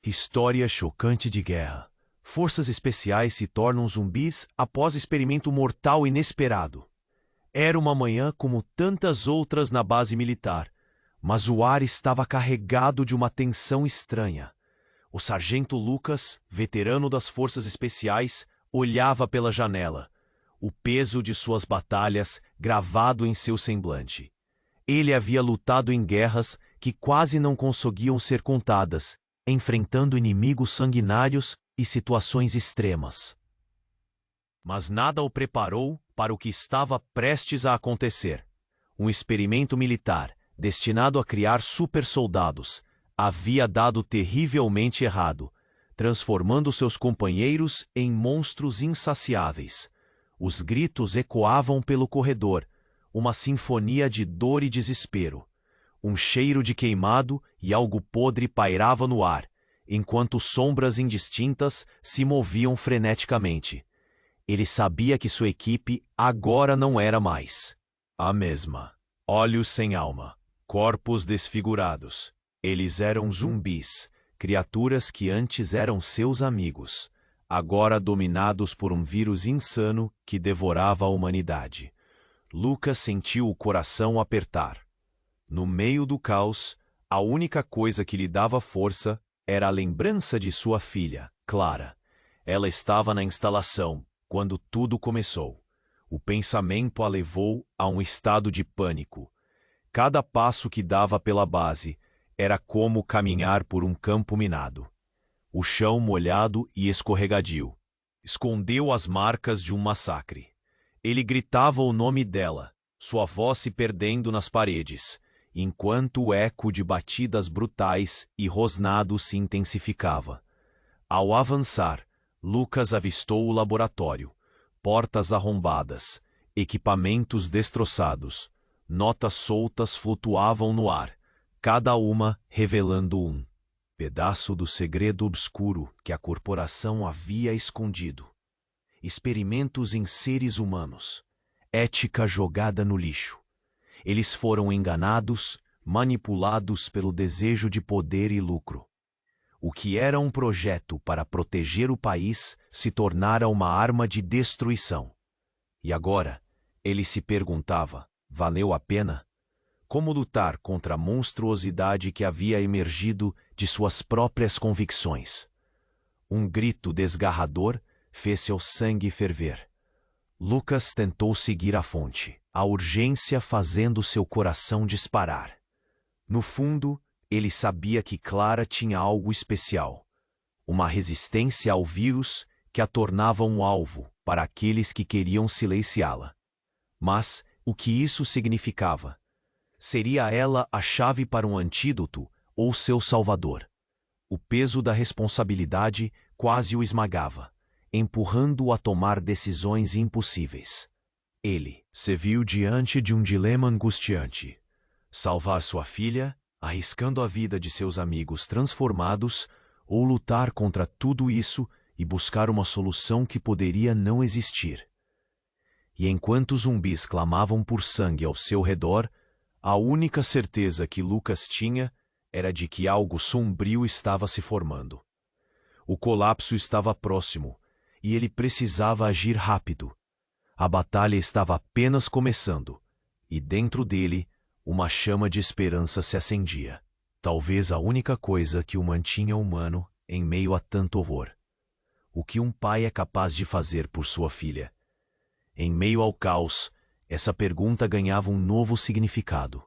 História chocante de guerra. Forças especiais se tornam zumbis após experimento mortal inesperado. Era uma manhã como tantas outras na base militar, mas o ar estava carregado de uma tensão estranha. O sargento Lucas, veterano das forças especiais, olhava pela janela, o peso de suas batalhas gravado em seu semblante. Ele havia lutado em guerras que quase não conseguiam ser contadas, enfrentando inimigos sanguinários e situações extremas. Mas nada o preparou para o que estava prestes a acontecer. Um experimento militar, destinado a criar supersoldados, havia dado terrivelmente errado, transformando seus companheiros em monstros insaciáveis. Os gritos ecoavam pelo corredor, uma sinfonia de dor e desespero. Um cheiro de queimado e algo podre pairava no ar, enquanto sombras indistintas se moviam freneticamente. Ele sabia que sua equipe agora não era mais a mesma. Olhos sem alma, corpos desfigurados. Eles eram zumbis, criaturas que antes eram seus amigos, agora dominados por um vírus insano que devorava a humanidade. Lucas sentiu o coração apertar. No meio do caos, a única coisa que lhe dava força era a lembrança de sua filha, Clara. Ela estava na instalação quando tudo começou. O pensamento a levou a um estado de pânico. Cada passo que dava pela base era como caminhar por um campo minado. O chão molhado e escorregadio escondeu as marcas de um massacre. Ele gritava o nome dela, sua voz se perdendo nas paredes, enquanto o eco de batidas brutais e rosnados se intensificava. Ao avançar, Lucas avistou o laboratório, portas arrombadas, equipamentos destroçados, notas soltas flutuavam no ar, cada uma revelando um pedaço do segredo obscuro que a corporação havia escondido. Experimentos em seres humanos, ética jogada no lixo. Eles foram enganados, manipulados pelo desejo de poder e lucro. O que era um projeto para proteger o país se tornara uma arma de destruição. E agora, ele se perguntava, valeu a pena? Como lutar contra a monstruosidade que havia emergido de suas próprias convicções? Um grito desgarrador fez seu sangue ferver. Lucas tentou seguir a fonte, a urgência fazendo seu coração disparar. No fundo, ele sabia que Clara tinha algo especial, uma resistência ao vírus que a tornava um alvo para aqueles que queriam silenciá-la. Mas o que isso significava? Seria ela a chave para um antídoto ou seu salvador? O peso da responsabilidade quase o esmagava, empurrando-o a tomar decisões impossíveis. Ele se viu diante de um dilema angustiante: salvar sua filha, arriscando a vida de seus amigos transformados, ou lutar contra tudo isso e buscar uma solução que poderia não existir. E enquanto os zumbis clamavam por sangue ao seu redor, a única certeza que Lucas tinha era de que algo sombrio estava se formando. O colapso estava próximo, e ele precisava agir rápido. A batalha estava apenas começando, e dentro dele, uma chama de esperança se acendia. Talvez a única coisa que o mantinha humano em meio a tanto horror. O que um pai é capaz de fazer por sua filha? Em meio ao caos, essa pergunta ganhava um novo significado.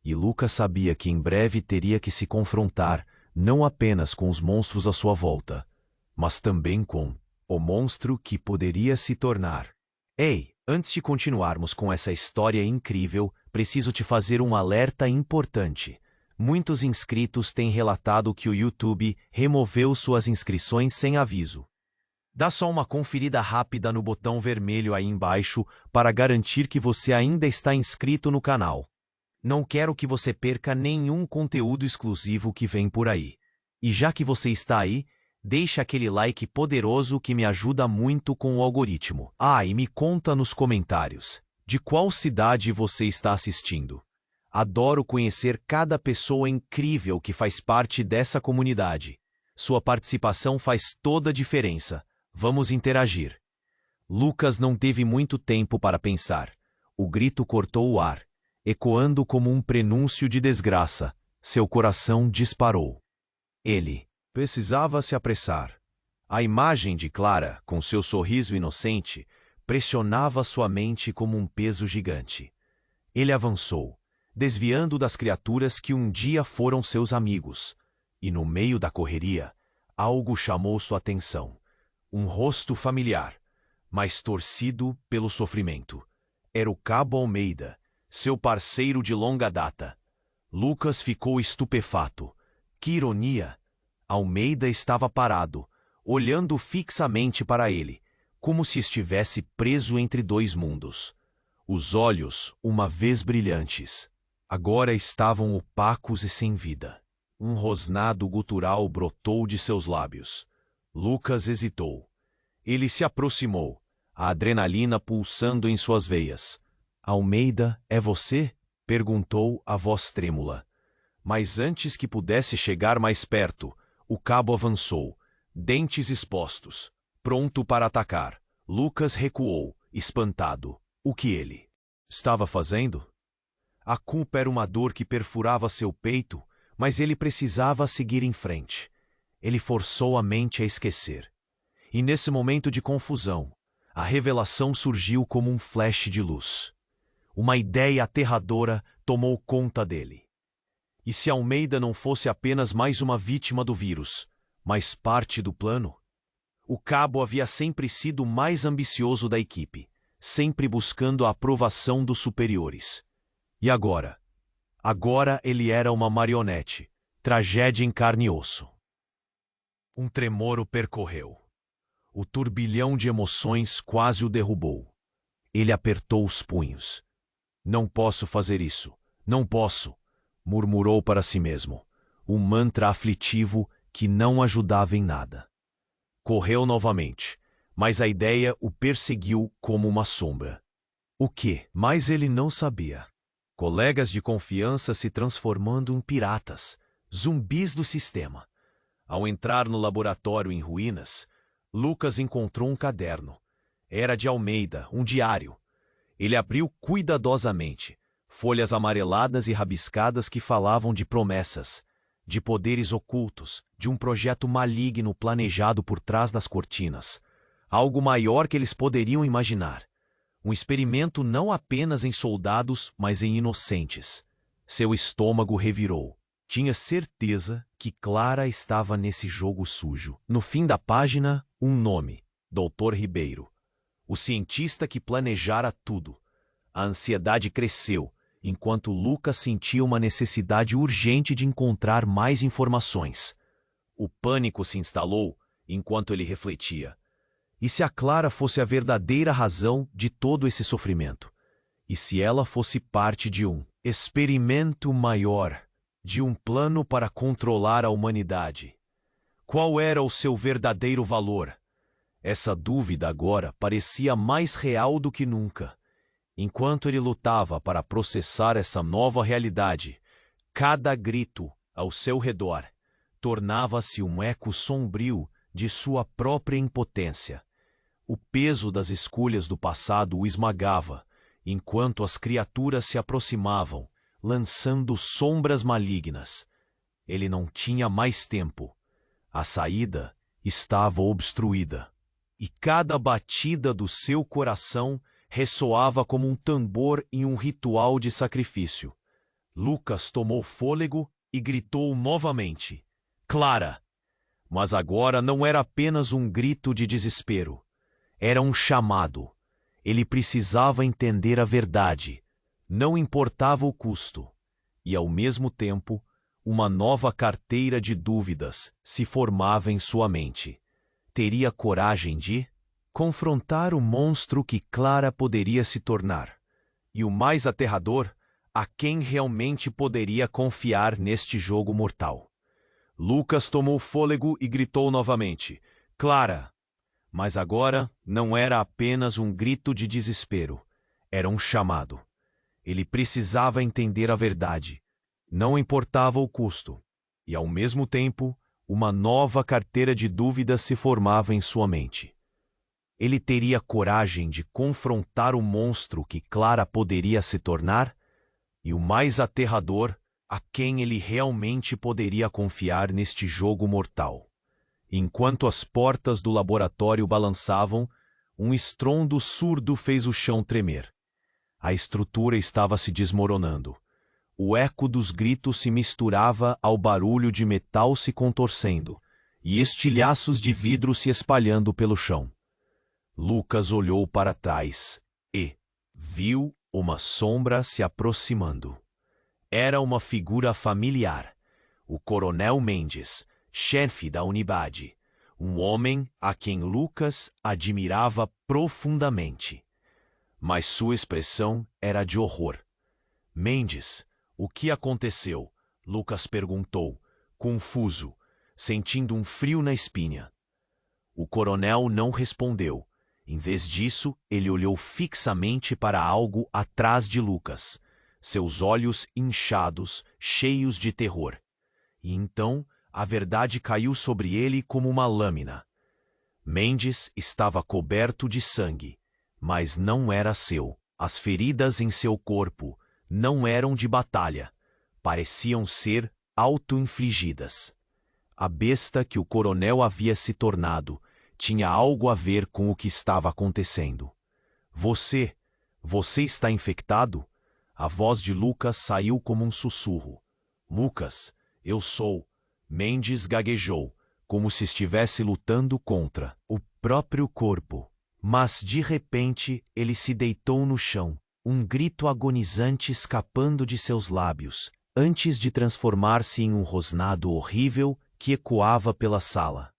E Lucas sabia que em breve teria que se confrontar não apenas com os monstros à sua volta, mas também com o monstro que poderia se tornar. Ei, antes de continuarmos com essa história incrível, preciso te fazer um alerta importante. Muitos inscritos têm relatado que o YouTube removeu suas inscrições sem aviso. Dá só uma conferida rápida no botão vermelho aí embaixo para garantir que você ainda está inscrito no canal. Não quero que você perca nenhum conteúdo exclusivo que vem por aí. E já que você está aí, deixa aquele like poderoso que me ajuda muito com o algoritmo. Ah, e me conta nos comentários, de qual cidade você está assistindo? Adoro conhecer cada pessoa incrível que faz parte dessa comunidade. Sua participação faz toda a diferença. Vamos interagir. Lucas não teve muito tempo para pensar. O grito cortou o ar, ecoando como um prenúncio de desgraça. Seu coração disparou. Ele precisava se apressar. A imagem de Clara, com seu sorriso inocente, pressionava sua mente como um peso gigante. Ele avançou, desviando das criaturas que um dia foram seus amigos. E no meio da correria, algo chamou sua atenção. Um rosto familiar, mas torcido pelo sofrimento. Era o Cabo Almeida, seu parceiro de longa data. Lucas ficou estupefato. Que ironia! Almeida estava parado, olhando fixamente para ele, como se estivesse preso entre dois mundos. Os olhos, uma vez brilhantes, agora estavam opacos e sem vida. Um rosnado gutural brotou de seus lábios. Lucas hesitou. Ele se aproximou, a adrenalina pulsando em suas veias. Almeida, é você? Perguntou a voz trêmula. Mas antes que pudesse chegar mais perto, o cabo avançou, dentes expostos, pronto para atacar. Lucas recuou, espantado. O que ele estava fazendo? A culpa era uma dor que perfurava seu peito, mas ele precisava seguir em frente. Ele forçou a mente a esquecer. E nesse momento de confusão, a revelação surgiu como um flash de luz. Uma ideia aterradora tomou conta dele. E se Almeida não fosse apenas mais uma vítima do vírus, mas parte do plano? O cabo havia sempre sido o mais ambicioso da equipe, sempre buscando a aprovação dos superiores. E agora? Agora ele era uma marionete, tragédia em carne e osso. Um tremor o percorreu. O turbilhão de emoções quase o derrubou. Ele apertou os punhos. Não posso fazer isso. Não posso, murmurou para si mesmo, um mantra aflitivo que não ajudava em nada. Correu novamente, mas a ideia o perseguiu como uma sombra. O que? Mas ele não sabia. Colegas de confiança se transformando em piratas, zumbis do sistema. Ao entrar no laboratório em ruínas, Lucas encontrou um caderno. Era de Almeida, um diário. Ele abriu cuidadosamente, folhas amareladas e rabiscadas que falavam de promessas, de poderes ocultos, de um projeto maligno planejado por trás das cortinas. Algo maior que eles poderiam imaginar. Um experimento não apenas em soldados, mas em inocentes. Seu estômago revirou. Tinha certeza que Clara estava nesse jogo sujo. No fim da página, um nome: Dr. Ribeiro. O cientista que planejara tudo. A ansiedade cresceu, enquanto Lucas sentia uma necessidade urgente de encontrar mais informações. O pânico se instalou enquanto ele refletia. E se a Clara fosse a verdadeira razão de todo esse sofrimento? E se ela fosse parte de um experimento maior, de um plano para controlar a humanidade? Qual era o seu verdadeiro valor? Essa dúvida agora parecia mais real do que nunca. Enquanto ele lutava para processar essa nova realidade, cada grito ao seu redor tornava-se um eco sombrio de sua própria impotência. O peso das escolhas do passado o esmagava, enquanto as criaturas se aproximavam, lançando sombras malignas. Ele não tinha mais tempo. A saída estava obstruída. E cada batida do seu coração ressoava como um tambor em um ritual de sacrifício. Lucas tomou fôlego e gritou novamente: Clara! Mas agora não era apenas um grito de desespero. Era um chamado. Ele precisava entender a verdade. Não importava o custo. E, ao mesmo tempo, uma nova carteira de dúvidas se formava em sua mente. Teria coragem de confrontar o monstro que Clara poderia se tornar. E o mais aterrador, a quem realmente poderia confiar neste jogo mortal. Lucas tomou fôlego e gritou novamente: Clara! Mas agora não era apenas um grito de desespero. Era um chamado. Ele precisava entender a verdade. Não importava o custo. E, ao mesmo tempo, Uma nova carteira de dúvidas se formava em sua mente. Ele teria coragem de confrontar o monstro que Clara poderia se tornar? E o mais aterrador, a quem ele realmente poderia confiar neste jogo mortal? Enquanto as portas do laboratório balançavam, um estrondo surdo fez o chão tremer. A estrutura estava se desmoronando. O eco dos gritos se misturava ao barulho de metal se contorcendo, e estilhaços de vidro se espalhando pelo chão. Lucas olhou para trás e viu uma sombra se aproximando. Era uma figura familiar. O Coronel Mendes, chefe da unidade. Um homem a quem Lucas admirava profundamente. Mas sua expressão era de horror. Mendes, o que aconteceu? Lucas perguntou, confuso, sentindo um frio na espinha. O coronel não respondeu. Em vez disso, ele olhou fixamente para algo atrás de Lucas, seus olhos inchados, cheios de terror. E então, a verdade caiu sobre ele como uma lâmina. Mendes estava coberto de sangue, mas não era seu. As feridas em seu corpo não eram de batalha, pareciam ser auto-infligidas. A besta que o coronel havia se tornado tinha algo a ver com o que estava acontecendo. Você está infectado? A voz de Lucas saiu como um sussurro. Lucas, eu sou. Mendes gaguejou, como se estivesse lutando contra o próprio corpo. Mas, de repente, ele se deitou no chão, um grito agonizante escapando de seus lábios, antes de transformar-se em um rosnado horrível que ecoava pela sala.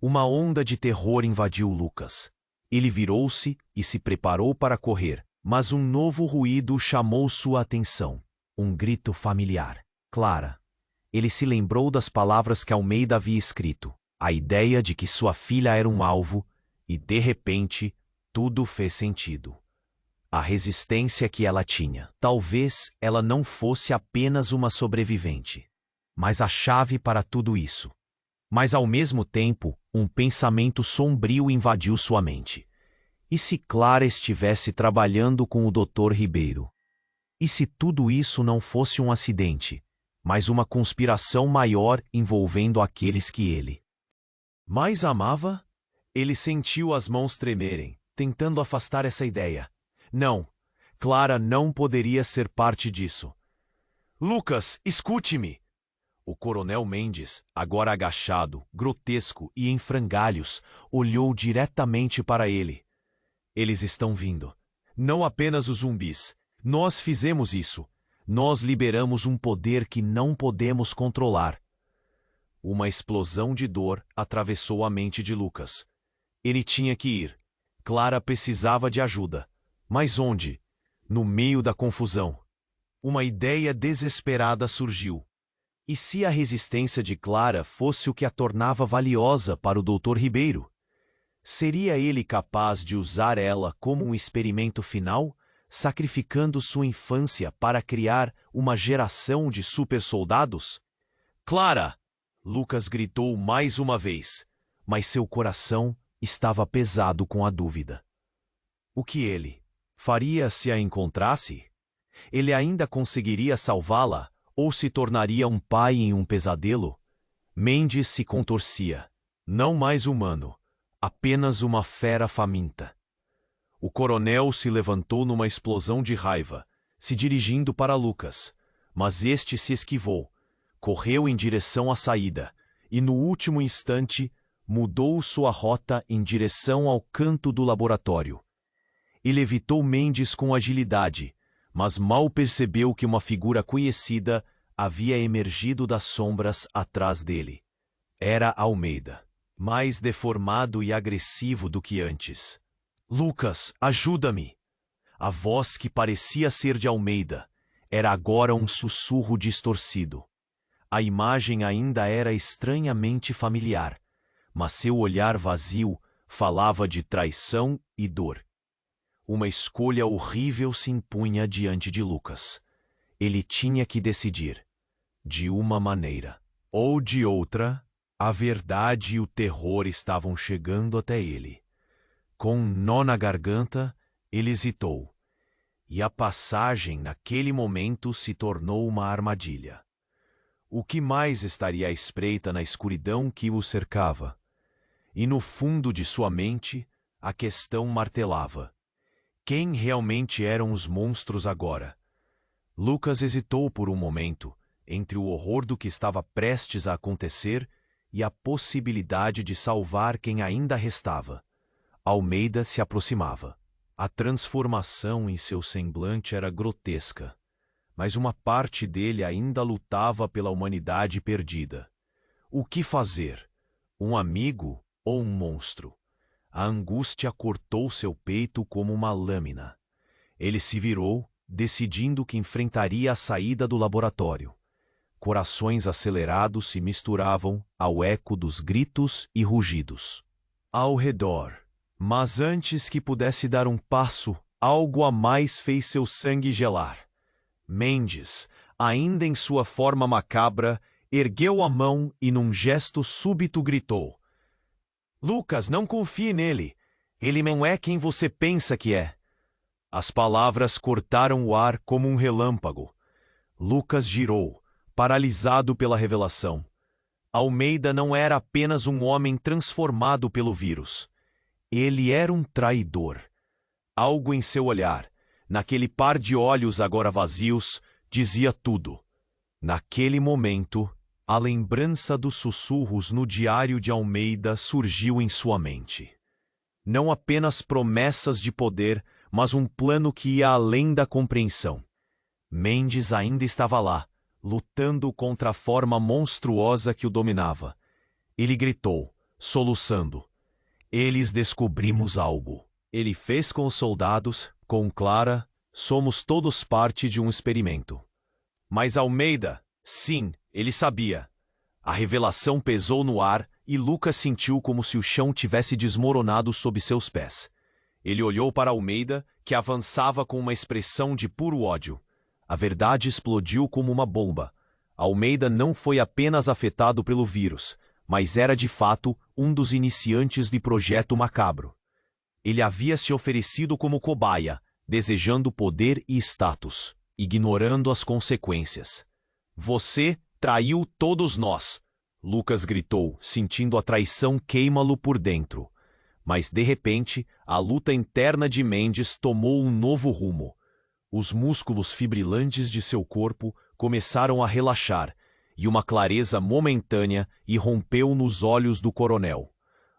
Uma onda de terror invadiu Lucas. Ele virou-se e se preparou para correr, mas um novo ruído chamou sua atenção. Um grito familiar. Clara. Ele se lembrou das palavras que Almeida havia escrito, a ideia de que sua filha era um alvo, e, de repente, tudo fez sentido. A resistência que ela tinha. Talvez ela não fosse apenas uma sobrevivente, mas a chave para tudo isso. Mas, ao mesmo tempo, um pensamento sombrio invadiu sua mente. E se Clara estivesse trabalhando com o Dr. Ribeiro? E se tudo isso não fosse um acidente, mas uma conspiração maior envolvendo aqueles que ele mais amava? Ele sentiu as mãos tremerem, tentando afastar essa ideia. Não, Clara não poderia ser parte disso. Lucas, escute-me! O coronel Mendes, agora agachado, grotesco e em frangalhos, olhou diretamente para ele. Eles estão vindo. Não apenas os zumbis. Nós fizemos isso. Nós liberamos um poder que não podemos controlar. Uma explosão de dor atravessou a mente de Lucas. Ele tinha que ir. Clara precisava de ajuda. Mas onde? No meio da confusão. Uma ideia desesperada surgiu. E se a resistência de Clara fosse o que a tornava valiosa para o Dr. Ribeiro? Seria ele capaz de usar ela como um experimento final, sacrificando sua infância para criar uma geração de supersoldados? Clara! Lucas gritou mais uma vez, mas seu coração estava pesado com a dúvida. O que ele faria se a encontrasse? Ele ainda conseguiria salvá-la ou se tornaria um pai em um pesadelo? Mendes se contorcia. Não mais humano, apenas uma fera faminta. O coronel se levantou numa explosão de raiva, se dirigindo para Lucas, mas este se esquivou, correu em direção à saída e, no último instante, mudou sua rota em direção ao canto do laboratório. Ele evitou Mendes com agilidade, mas mal percebeu que uma figura conhecida havia emergido das sombras atrás dele. Era Almeida, mais deformado e agressivo do que antes. Lucas, ajuda-me! A voz que parecia ser de Almeida era agora um sussurro distorcido. A imagem ainda era estranhamente familiar, mas seu olhar vazio falava de traição e dor. Uma escolha horrível se impunha diante de Lucas. Ele tinha que decidir, de uma maneira ou de outra, A verdade e o terror estavam chegando até ele. Com um nó na garganta, ele hesitou, e a passagem naquele momento se tornou uma armadilha. O que mais estaria à espreita na escuridão que o cercava? E no fundo de sua mente, a questão martelava. Quem realmente eram os monstros agora? Lucas hesitou por um momento, entre o horror do que estava prestes a acontecer e a possibilidade de salvar quem ainda restava. Almeida se aproximava. A transformação em seu semblante era grotesca, mas uma parte dele ainda lutava pela humanidade perdida. O que fazer? Um amigo ou um monstro? A angústia cortou seu peito como uma lâmina. Ele se virou, decidindo que enfrentaria a saída do laboratório. Corações acelerados se misturavam ao eco dos gritos e rugidos. Ao redor. Mas antes que pudesse dar um passo, algo a mais fez seu sangue gelar. Mendes, ainda em sua forma macabra, ergueu a mão e num gesto súbito gritou: Lucas, não confie nele. Ele não é quem você pensa que é. As palavras cortaram o ar como um relâmpago. Lucas girou, paralisado pela revelação. Almeida não era apenas um homem transformado pelo vírus. Ele era um traidor. Algo em seu olhar, naquele par de olhos agora vazios, dizia tudo. Naquele momento, a lembrança dos sussurros no diário de Almeida surgiu em sua mente. Não apenas promessas de poder, mas um plano que ia além da compreensão. Mendes ainda estava lá, lutando contra a forma monstruosa que o dominava. Ele gritou, soluçando: Eles descobrimos algo. Ele fez com os soldados, com Clara, somos todos parte de um experimento. Mas Almeida, sim, ele sabia. A revelação pesou no ar e Lucas sentiu como se o chão tivesse desmoronado sob seus pés. Ele olhou para Almeida, que avançava com uma expressão de puro ódio. A verdade explodiu como uma bomba. Almeida não foi apenas afetado pelo vírus, mas era de fato um dos iniciantes do projeto macabro. Ele havia se oferecido como cobaia, desejando poder e status, ignorando as consequências. Você traiu todos nós, Lucas gritou, sentindo a traição queimá-lo por dentro. Mas, de repente, a luta interna de Mendes tomou um novo rumo. Os músculos fibrilantes de seu corpo começaram a relaxar, e uma clareza momentânea irrompeu nos olhos do coronel.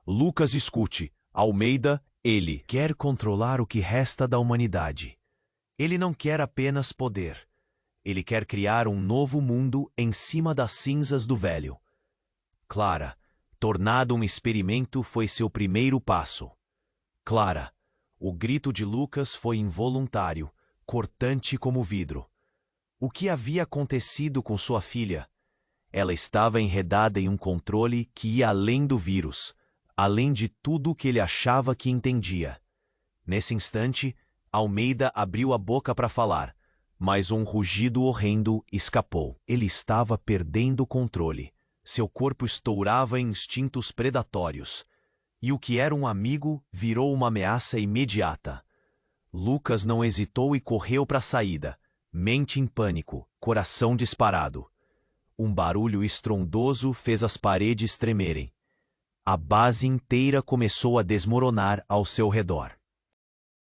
Lucas escute, Almeida, ele quer controlar o que resta da humanidade. Ele não quer apenas poder. Ele quer criar um novo mundo em cima das cinzas do velho. Clara, tornado um experimento, foi seu primeiro passo. Clara, o grito de Lucas foi involuntário, cortante como vidro. O que havia acontecido com sua filha? Ela estava enredada em um controle que ia além do vírus, além de tudo o que ele achava que entendia. Nesse instante, Almeida abriu a boca para falar, mas um rugido horrendo escapou. Ele estava perdendo o controle. Seu corpo estourava em instintos predatórios. E o que era um amigo virou uma ameaça imediata. Lucas não hesitou e correu para a saída, mente em pânico, coração disparado. Um barulho estrondoso fez as paredes tremerem. A base inteira começou a desmoronar ao seu redor.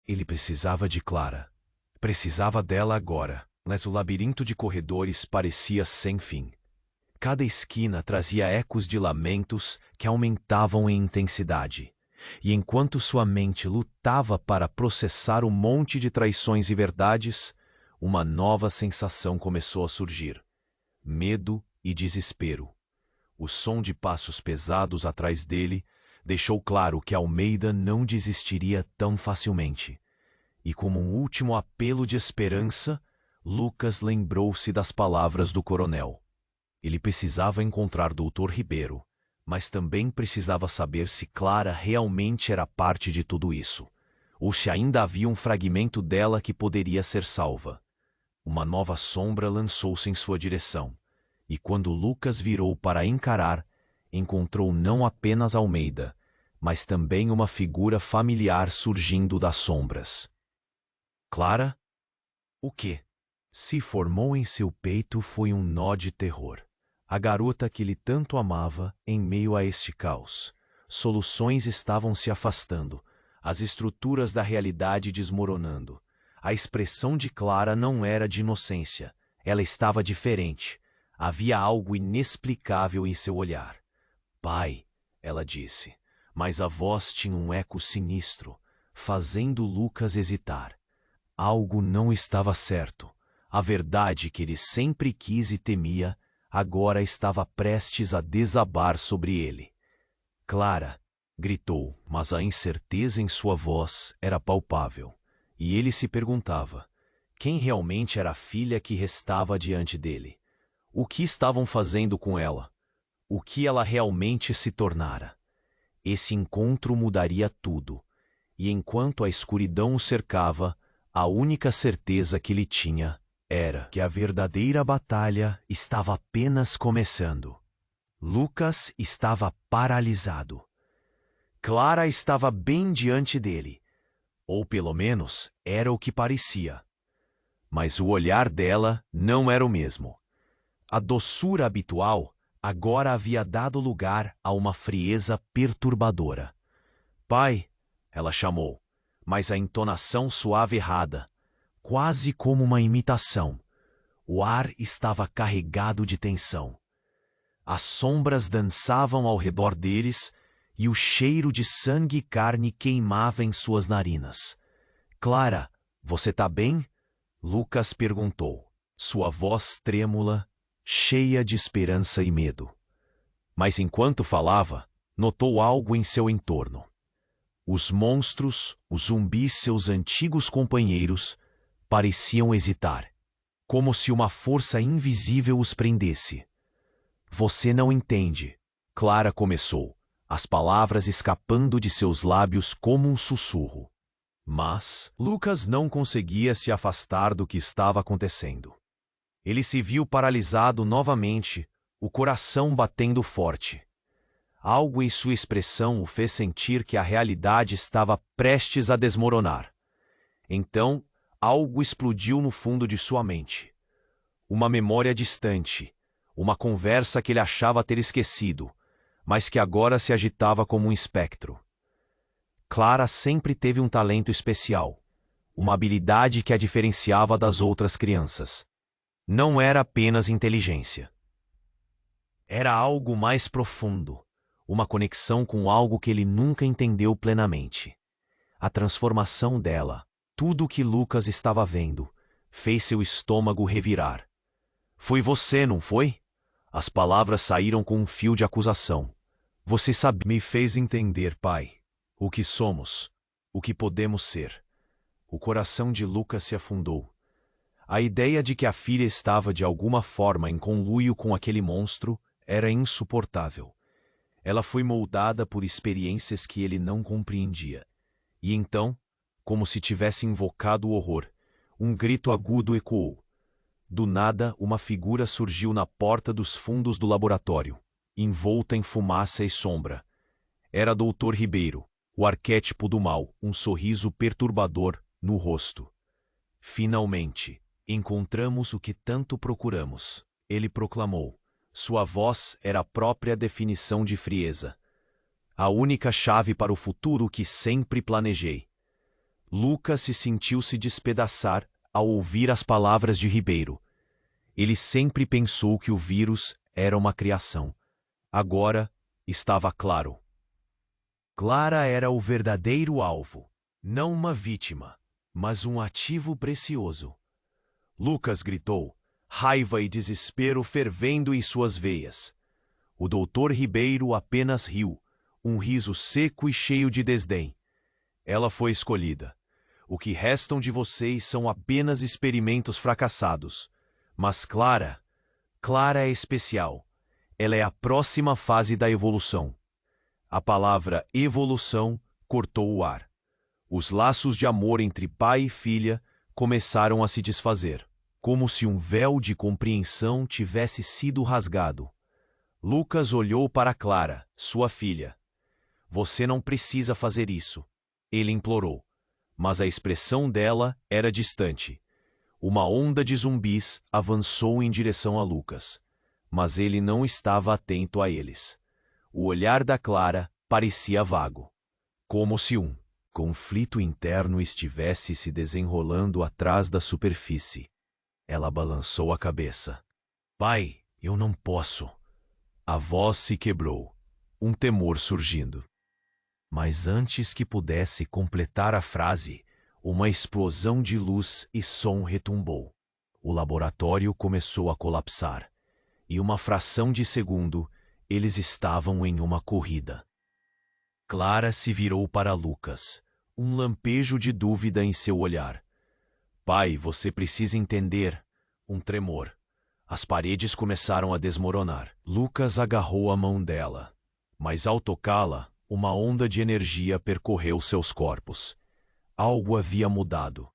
Ele precisava de Clara. Precisava dela agora, mas o labirinto de corredores parecia sem fim. Cada esquina trazia ecos de lamentos que aumentavam em intensidade. E enquanto sua mente lutava para processar o monte de traições e verdades, uma nova sensação começou a surgir. Medo e desespero. O som de passos pesados atrás dele deixou claro que Almeida não desistiria tão facilmente. E como um último apelo de esperança, Lucas lembrou-se das palavras do coronel. Ele precisava encontrar Dr. Ribeiro, mas também precisava saber se Clara realmente era parte de tudo isso, ou se ainda havia um fragmento dela que poderia ser salva. Uma nova sombra lançou-se em sua direção, e quando Lucas virou para encarar, encontrou não apenas Almeida, mas também uma figura familiar surgindo das sombras. Clara? O quê? Se formou em seu peito foi um nó de terror. A garota que ele tanto amava, em meio a este caos. Soluções estavam se afastando, as estruturas da realidade desmoronando. A expressão de Clara não era de inocência, ela estava diferente. Havia algo inexplicável em seu olhar. Pai, ela disse, mas a voz tinha um eco sinistro, fazendo Lucas hesitar. Algo não estava certo. A verdade que ele sempre quis e temia, agora estava prestes a desabar sobre ele. Clara, gritou, mas a incerteza em sua voz era palpável. E ele se perguntava, quem realmente era a filha que restava diante dele? O que estavam fazendo com ela? O que ela realmente se tornara? Esse encontro mudaria tudo, e enquanto a escuridão o cercava, a única certeza que ele tinha era que a verdadeira batalha estava apenas começando. Lucas estava paralisado. Clara estava bem diante dele, ou pelo menos era o que parecia. Mas o olhar dela não era o mesmo. A doçura habitual agora havia dado lugar a uma frieza perturbadora. Pai, ela chamou, mas a entonação soava errada, quase como uma imitação. O ar estava carregado de tensão. As sombras dançavam ao redor deles e o cheiro de sangue e carne queimava em suas narinas. Clara, você tá bem? Lucas perguntou, sua voz trêmula, cheia de esperança e medo. Mas enquanto falava, notou algo em seu entorno. Os monstros, os zumbis, seus antigos companheiros, pareciam hesitar, como se uma força invisível os prendesse. Você não entende, Clara começou, as palavras escapando de seus lábios como um sussurro. Mas Lucas não conseguia se afastar do que estava acontecendo. Ele se viu paralisado novamente, o coração batendo forte. Algo em sua expressão o fez sentir que a realidade estava prestes a desmoronar. Então, algo explodiu no fundo de sua mente. Uma memória distante, uma conversa que ele achava ter esquecido, mas que agora se agitava como um espectro. Clara sempre teve um talento especial, uma habilidade que a diferenciava das outras crianças. Não era apenas inteligência. Era algo mais profundo, uma conexão com algo que ele nunca entendeu plenamente. A transformação dela, tudo o que Lucas estava vendo, fez seu estômago revirar. Foi você, não foi? As palavras saíram com um fio de acusação. Você sabe, me fez entender, pai, o que somos, o que podemos ser. O coração de Lucas se afundou. A ideia de que a filha estava de alguma forma em conluio com aquele monstro era insuportável. Ela foi moldada por experiências que ele não compreendia. E então, como se tivesse invocado o horror, um grito agudo ecoou. Do nada, uma figura surgiu na porta dos fundos do laboratório, envolta em fumaça e sombra. Era Dr. Ribeiro, o arquétipo do mal, um sorriso perturbador no rosto. Finalmente, encontramos o que tanto procuramos, ele proclamou. Sua voz era a própria definição de frieza. A única chave para o futuro que sempre planejei. Lucas sentiu-se despedaçar ao ouvir as palavras de Ribeiro. Ele sempre pensou que o vírus era uma criação. Agora estava claro. Clara era o verdadeiro alvo, não uma vítima, mas um ativo precioso. Lucas gritou, raiva e desespero fervendo em suas veias. O doutor Ribeiro apenas riu, um riso seco e cheio de desdém. Ela foi escolhida. O que restam de vocês são apenas experimentos fracassados. Mas Clara é especial. Ela é a próxima fase da evolução. A palavra evolução cortou o ar. Os laços de amor entre pai e filha começaram a se desfazer, como se um véu de compreensão tivesse sido rasgado. Lucas olhou para Clara, sua filha. Você não precisa fazer isso, ele implorou. Mas a expressão dela era distante. Uma onda de zumbis avançou em direção a Lucas, mas ele não estava atento a eles. O olhar da Clara parecia vago, como se um conflito interno estivesse se desenrolando atrás da superfície. Ela balançou a cabeça. Pai, eu não posso. A voz se quebrou, um temor surgindo. Mas antes que pudesse completar a frase, uma explosão de luz e som retumbou. O laboratório começou a colapsar, e uma fração de segundo, eles estavam em uma corrida. Clara se virou para Lucas, um lampejo de dúvida em seu olhar. Pai, você precisa entender. Um tremor. As paredes começaram a desmoronar. Lucas agarrou a mão dela, mas ao tocá-la, uma onda de energia percorreu seus corpos. Algo havia mudado.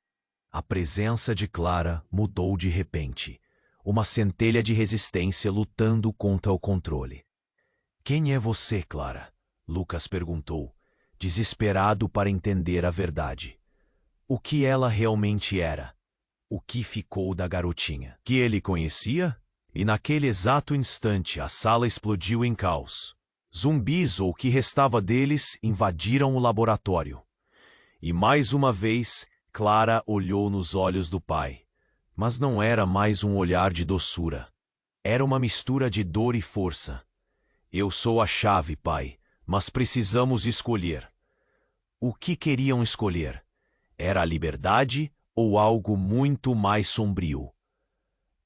A presença de Clara mudou de repente. Uma centelha de resistência lutando contra o controle. Quem é você, Clara? Lucas perguntou, desesperado para entender a verdade. O que ela realmente era? O que ficou da garotinha? Que ele conhecia? E naquele exato instante a sala explodiu em caos. Zumbis ou o que restava deles invadiram o laboratório. E mais uma vez, Clara olhou nos olhos do pai. Mas não era mais um olhar de doçura. Era uma mistura de dor e força. Eu sou a chave, pai, mas precisamos escolher. O que queriam escolher? Era a liberdade ou algo muito mais sombrio?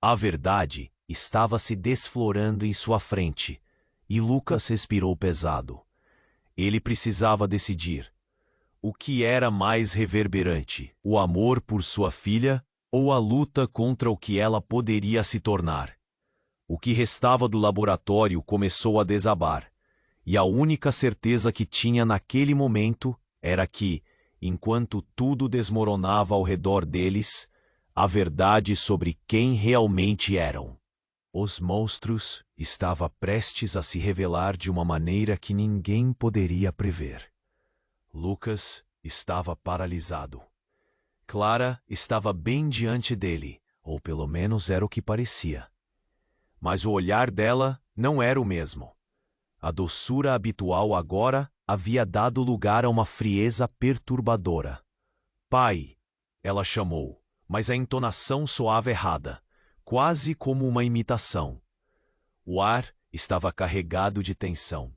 A verdade estava se desflorando em sua frente, e Lucas respirou pesado. Ele precisava decidir. O que era mais reverberante, o amor por sua filha ou a luta contra o que ela poderia se tornar? O que restava do laboratório começou a desabar, e a única certeza que tinha naquele momento era que, enquanto tudo desmoronava ao redor deles, a verdade sobre quem realmente eram. Os monstros estavam prestes a se revelar de uma maneira que ninguém poderia prever. Lucas estava paralisado. Clara estava bem diante dele, ou pelo menos era o que parecia. Mas o olhar dela não era o mesmo. A doçura habitual agora havia dado lugar a uma frieza perturbadora. Pai, ela chamou, mas a entonação soava errada, quase como uma imitação. O ar estava carregado de tensão.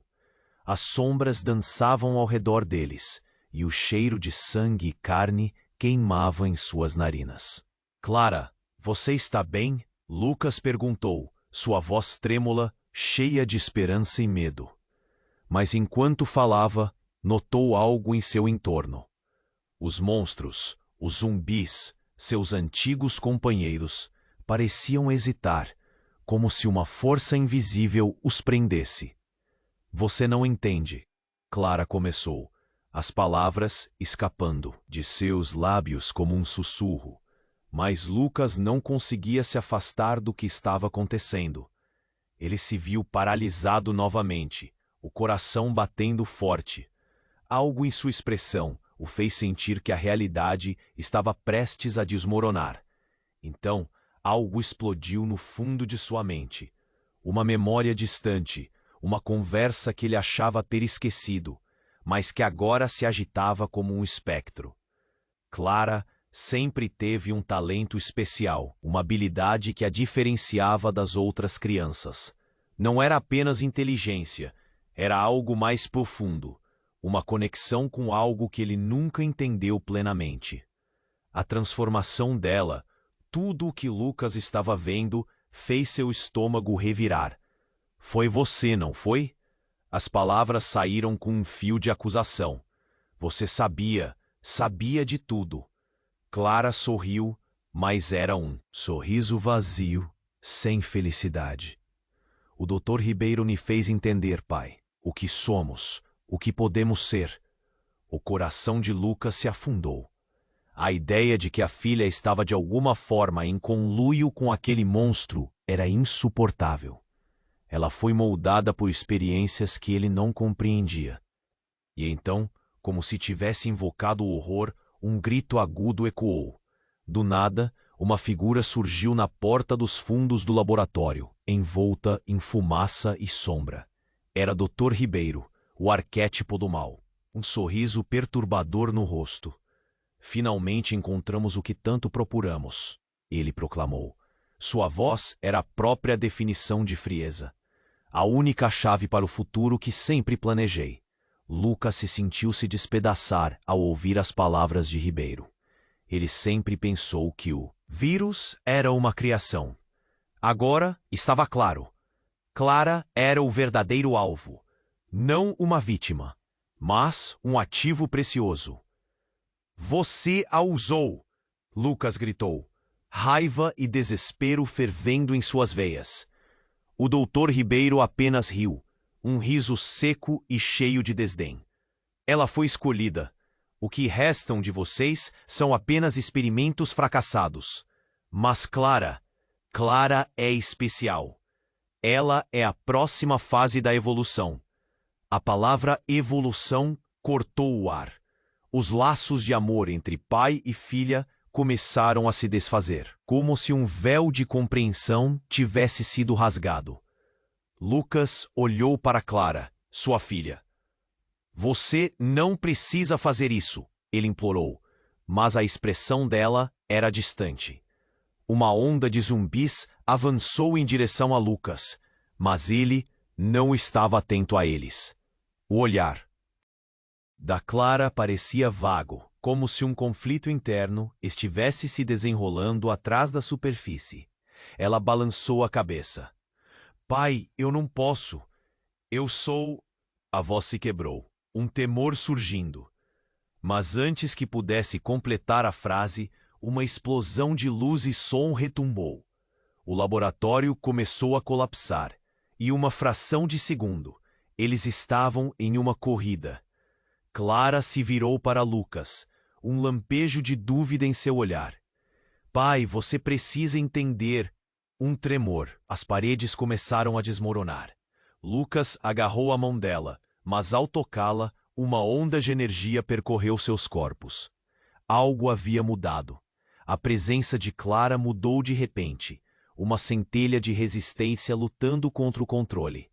As sombras dançavam ao redor deles, e o cheiro de sangue e carne queimava em suas narinas. Clara, você está bem? Lucas perguntou, sua voz trêmula, cheia de esperança e medo. Mas enquanto falava, notou algo em seu entorno. Os monstros, os zumbis, seus antigos companheiros, pareciam hesitar, como se uma força invisível os prendesse. Você não entende, Clara começou, as palavras escapando de seus lábios como um sussurro. Mas Lucas não conseguia se afastar do que estava acontecendo. Ele se viu paralisado novamente, o coração batendo forte. Algo em sua expressão o fez sentir que a realidade estava prestes a desmoronar. Então, algo explodiu no fundo de sua mente. Uma memória distante, uma conversa que ele achava ter esquecido, mas que agora se agitava como um espectro. Clara sempre teve um talento especial, uma habilidade que a diferenciava das outras crianças. Não era apenas inteligência, era algo mais profundo, uma conexão com algo que ele nunca entendeu plenamente. A transformação dela, tudo o que Lucas estava vendo, fez seu estômago revirar. Foi você, não foi? As palavras saíram com um fio de acusação. Você sabia de tudo. Clara sorriu, mas era um sorriso vazio, sem felicidade. O Dr. Ribeiro me fez entender, pai, o que somos, o que podemos ser. O coração de Lucas se afundou. A ideia de que a filha estava de alguma forma em conluio com aquele monstro era insuportável. Ela foi moldada por experiências que ele não compreendia. E então, como se tivesse invocado o horror, um grito agudo ecoou. Do nada, uma figura surgiu na porta dos fundos do laboratório, envolta em fumaça e sombra. Era Dr. Ribeiro, o arquétipo do mal. Um sorriso perturbador no rosto. Finalmente encontramos o que tanto procuramos, ele proclamou. Sua voz era a própria definição de frieza. A única chave para o futuro que sempre planejei. Lucas sentiu-se despedaçar ao ouvir as palavras de Ribeiro. Ele sempre pensou que o vírus era uma criação. Agora estava claro. Clara era o verdadeiro alvo. Não uma vítima, mas um ativo precioso. Você a usou! Lucas gritou, raiva e desespero fervendo em suas veias. O doutor Ribeiro apenas riu, um riso seco e cheio de desdém. Ela foi escolhida. O que restam de vocês são apenas experimentos fracassados. Mas Clara é especial. Ela é a próxima fase da evolução. A palavra evolução cortou o ar. Os laços de amor entre pai e filha começaram a se desfazer, como se um véu de compreensão tivesse sido rasgado. Lucas olhou para Clara, sua filha. Você não precisa fazer isso, ele implorou, mas a expressão dela era distante. Uma onda de zumbis avançou em direção a Lucas, mas ele não estava atento a eles. O olhar da Clara parecia vago, como se um conflito interno estivesse se desenrolando atrás da superfície. Ela balançou a cabeça. Pai, eu não posso. Eu sou... A voz se quebrou, um temor surgindo. Mas antes que pudesse completar a frase, uma explosão de luz e som retumbou. O laboratório começou a colapsar, e uma fração de segundo, eles estavam em uma corrida. Clara se virou para Lucas, um lampejo de dúvida em seu olhar. Pai, você precisa entender. Um tremor. As paredes começaram a desmoronar. Lucas agarrou a mão dela, mas ao tocá-la, uma onda de energia percorreu seus corpos. Algo havia mudado. A presença de Clara mudou de repente. Uma centelha de resistência lutando contra o controle.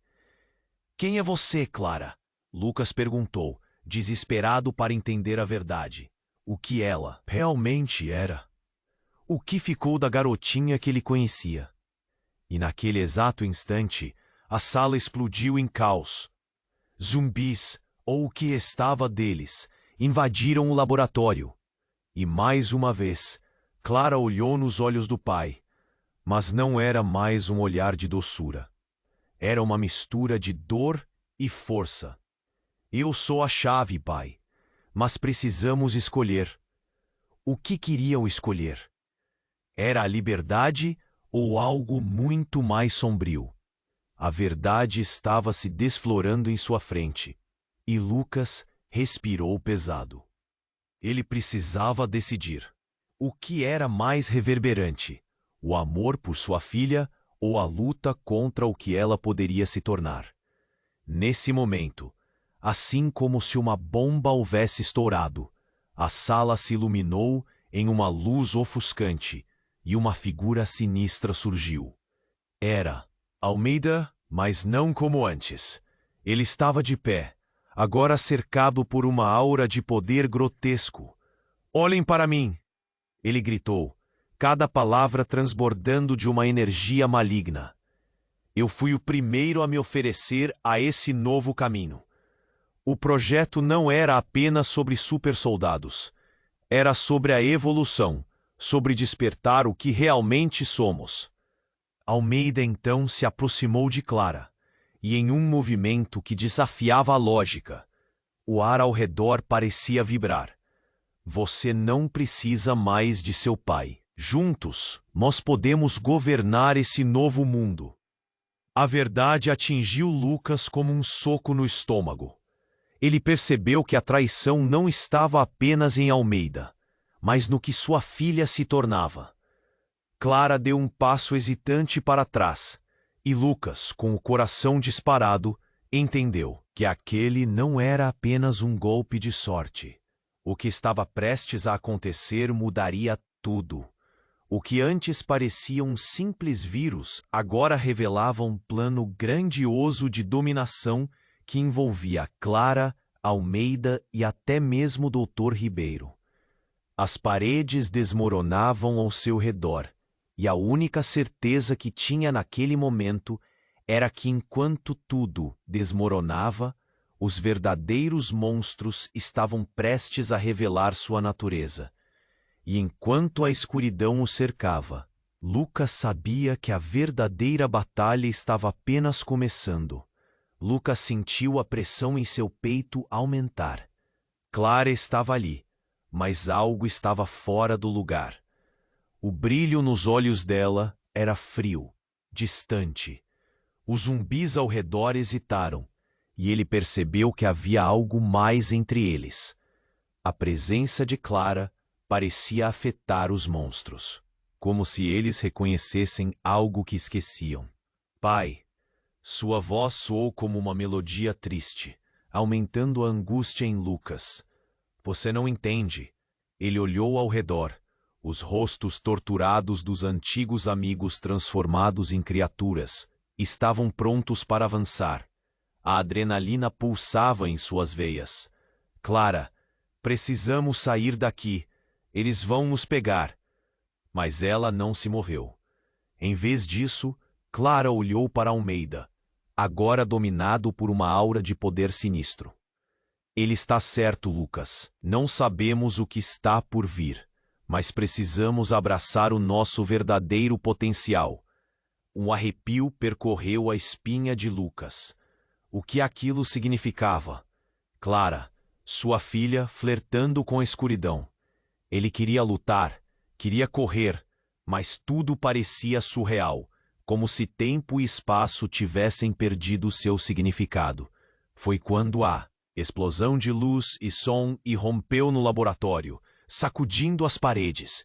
Quem é você, Clara? Lucas perguntou, desesperado para entender a verdade. O que ela realmente era. O que ficou da garotinha que ele conhecia? E naquele exato instante, a sala explodiu em caos. Zumbis, ou o que estava deles, invadiram o laboratório. E mais uma vez, Clara olhou nos olhos do pai, mas não era mais um olhar de doçura. Era uma mistura de dor e força. Eu sou a chave, pai, mas precisamos escolher. O que queriam escolher? Era a liberdade ou algo muito mais sombrio? A verdade estava se desflorando em sua frente, e Lucas respirou pesado. Ele precisava decidir. O que era mais reverberante? O amor por sua filha ou a luta contra o que ela poderia se tornar? Nesse momento, assim como se uma bomba houvesse estourado, a sala se iluminou em uma luz ofuscante e uma figura sinistra surgiu. Era Almeida, mas não como antes. Ele estava de pé, agora cercado por uma aura de poder grotesco. Olhem para mim! Ele gritou, cada palavra transbordando de uma energia maligna. Eu fui o primeiro a me oferecer a esse novo caminho. O projeto não era apenas sobre supersoldados. Era sobre a evolução, sobre despertar o que realmente somos. Almeida então se aproximou de Clara, e em um movimento que desafiava a lógica, o ar ao redor parecia vibrar. Você não precisa mais de seu pai. Juntos, nós podemos governar esse novo mundo. A verdade atingiu Lucas como um soco no estômago. Ele percebeu que a traição não estava apenas em Almeida, mas no que sua filha se tornava. Clara deu um passo hesitante para trás, E Lucas, com o coração disparado, entendeu que aquele não era apenas um golpe de sorte. O que estava prestes a acontecer mudaria tudo. O que antes parecia um simples vírus agora revelava um plano grandioso de dominação que envolvia Clara, Almeida e até mesmo o Dr. Ribeiro. As paredes desmoronavam ao seu redor, e a única certeza que tinha naquele momento era que enquanto tudo desmoronava, os verdadeiros monstros estavam prestes a revelar sua natureza. E enquanto a escuridão o cercava, Lucas sabia que a verdadeira batalha estava apenas começando. Lucas sentiu a pressão em seu peito aumentar. Clara estava ali, mas algo estava fora do lugar. O brilho nos olhos dela era frio, distante. Os zumbis ao redor hesitaram, e ele percebeu que havia algo mais entre eles. A presença de Clara parecia afetar os monstros, como se eles reconhecessem algo que esqueciam. Pai, sua voz soou como uma melodia triste, aumentando a angústia em Lucas. Você não entende. Ele olhou ao redor, os rostos torturados dos antigos amigos transformados em criaturas estavam prontos para avançar. A adrenalina pulsava em suas veias. Clara, precisamos sair daqui. Eles vão nos pegar. Mas ela não se moveu. Em vez disso, Clara olhou para Almeida, agora dominado por uma aura de poder sinistro. Ele está certo, Lucas. Não sabemos o que está por vir, mas precisamos abraçar o nosso verdadeiro potencial. Um arrepio percorreu a espinha de Lucas. O que aquilo significava? Clara, sua filha, flertando com a escuridão. Ele queria lutar, queria correr, mas tudo parecia surreal, como se tempo e espaço tivessem perdido seu significado. Foi quando a explosão de luz e som irrompeu no laboratório, sacudindo as paredes.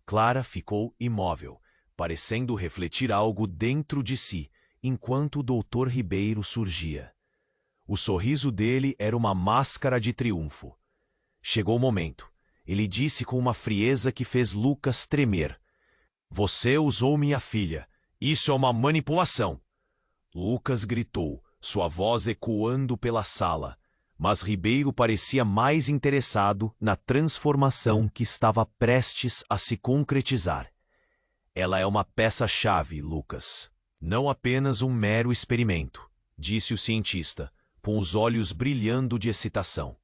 Clara ficou imóvel, parecendo refletir algo dentro de si, enquanto o Dr. Ribeiro surgia. O sorriso dele era uma máscara de triunfo. Chegou o momento. Ele disse com uma frieza que fez Lucas tremer. Você usou minha filha. Isso é uma manipulação. Lucas gritou, sua voz ecoando pela sala, mas Ribeiro parecia mais interessado na transformação que estava prestes a se concretizar. Ela é uma peça-chave, Lucas. Não apenas um mero experimento, disse o cientista, com os olhos brilhando de excitação.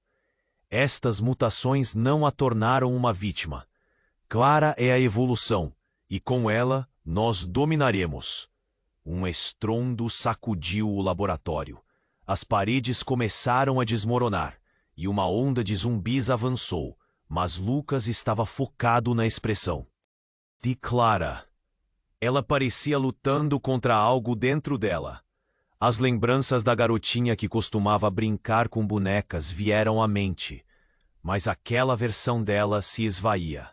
Estas mutações não a tornaram uma vítima. Clara é a evolução, e com ela nós dominaremos. Um estrondo sacudiu o laboratório. As paredes começaram a desmoronar, e uma onda de zumbis avançou, mas Lucas estava focado na expressão de Clara. Ela parecia lutando contra algo dentro dela. As lembranças da garotinha que costumava brincar com bonecas vieram à mente, mas aquela versão dela se esvaía.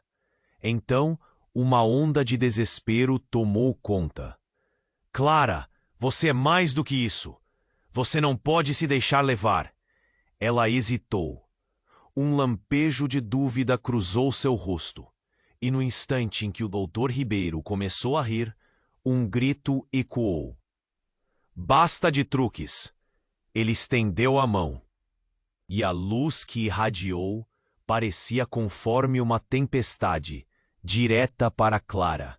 Então, uma onda de desespero tomou conta. Clara, você é mais do que isso. Você não pode se deixar levar. Ela hesitou. Um lampejo de dúvida cruzou seu rosto. E no instante em que o Dr. Ribeiro começou a rir, um grito ecoou. Basta de truques! Ele estendeu a mão. E a luz que irradiou parecia conforme uma tempestade, direta para Clara.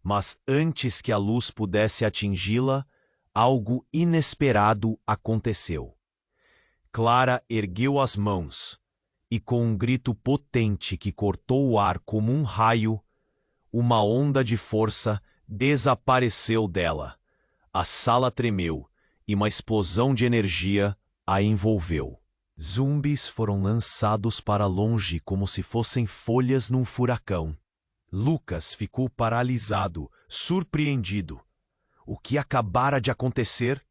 Mas antes que a luz pudesse atingi-la, algo inesperado aconteceu. Clara ergueu as mãos, e com um grito potente que cortou o ar como um raio, uma onda de força desapareceu dela. A sala tremeu, e uma explosão de energia a envolveu. Zumbis foram lançados para longe como se fossem folhas num furacão. Lucas ficou paralisado, surpreendido. O que acabara de acontecer?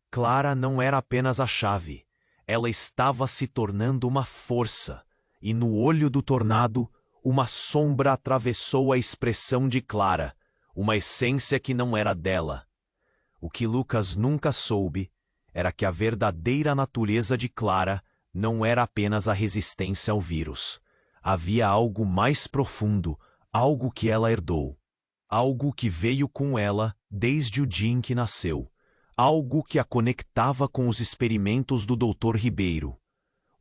Clara não era apenas a chave. Ela estava se tornando uma força, e no olho do tornado, uma sombra atravessou a expressão de Clara, uma essência que não era dela. O que Lucas nunca soube era que a verdadeira natureza de Clara não era apenas a resistência ao vírus. Havia algo mais profundo, algo que ela herdou. Algo que veio com ela desde o dia em que nasceu. Algo que a conectava com os experimentos do Dr. Ribeiro.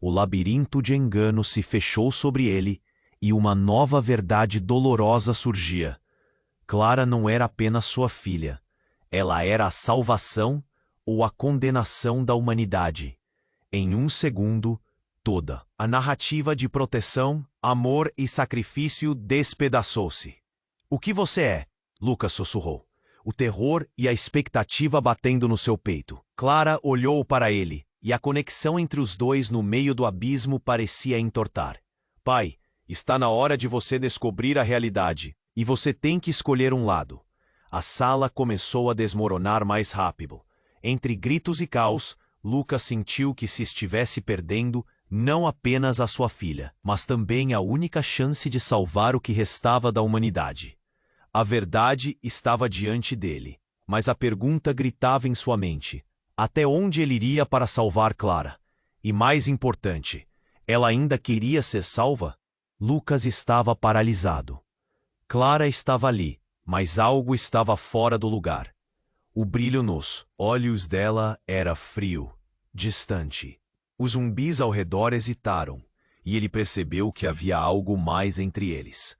O labirinto de engano se fechou sobre ele e uma nova verdade dolorosa surgia. Clara não era apenas sua filha. Ela era a salvação ou a condenação da humanidade. Em um segundo, toda a narrativa de proteção, amor e sacrifício despedaçou-se. O que você é? Lucas sussurrou. O terror e a expectativa batendo no seu peito. Clara olhou para ele, e a conexão entre os dois no meio do abismo parecia entortar. Pai, está na hora de você descobrir a realidade, e você tem que escolher um lado. A sala começou a desmoronar mais rápido. Entre gritos e caos, Lucas sentiu que se estivesse perdendo não apenas a sua filha, mas também a única chance de salvar o que restava da humanidade. A verdade estava diante dele, mas a pergunta gritava em sua mente. Até onde ele iria para salvar Clara? E mais importante, ela ainda queria ser salva? Lucas estava paralisado. Clara estava ali, mas algo estava fora do lugar. O brilho nos olhos dela era frio, distante. Os zumbis ao redor hesitaram, e ele percebeu que havia algo mais entre eles.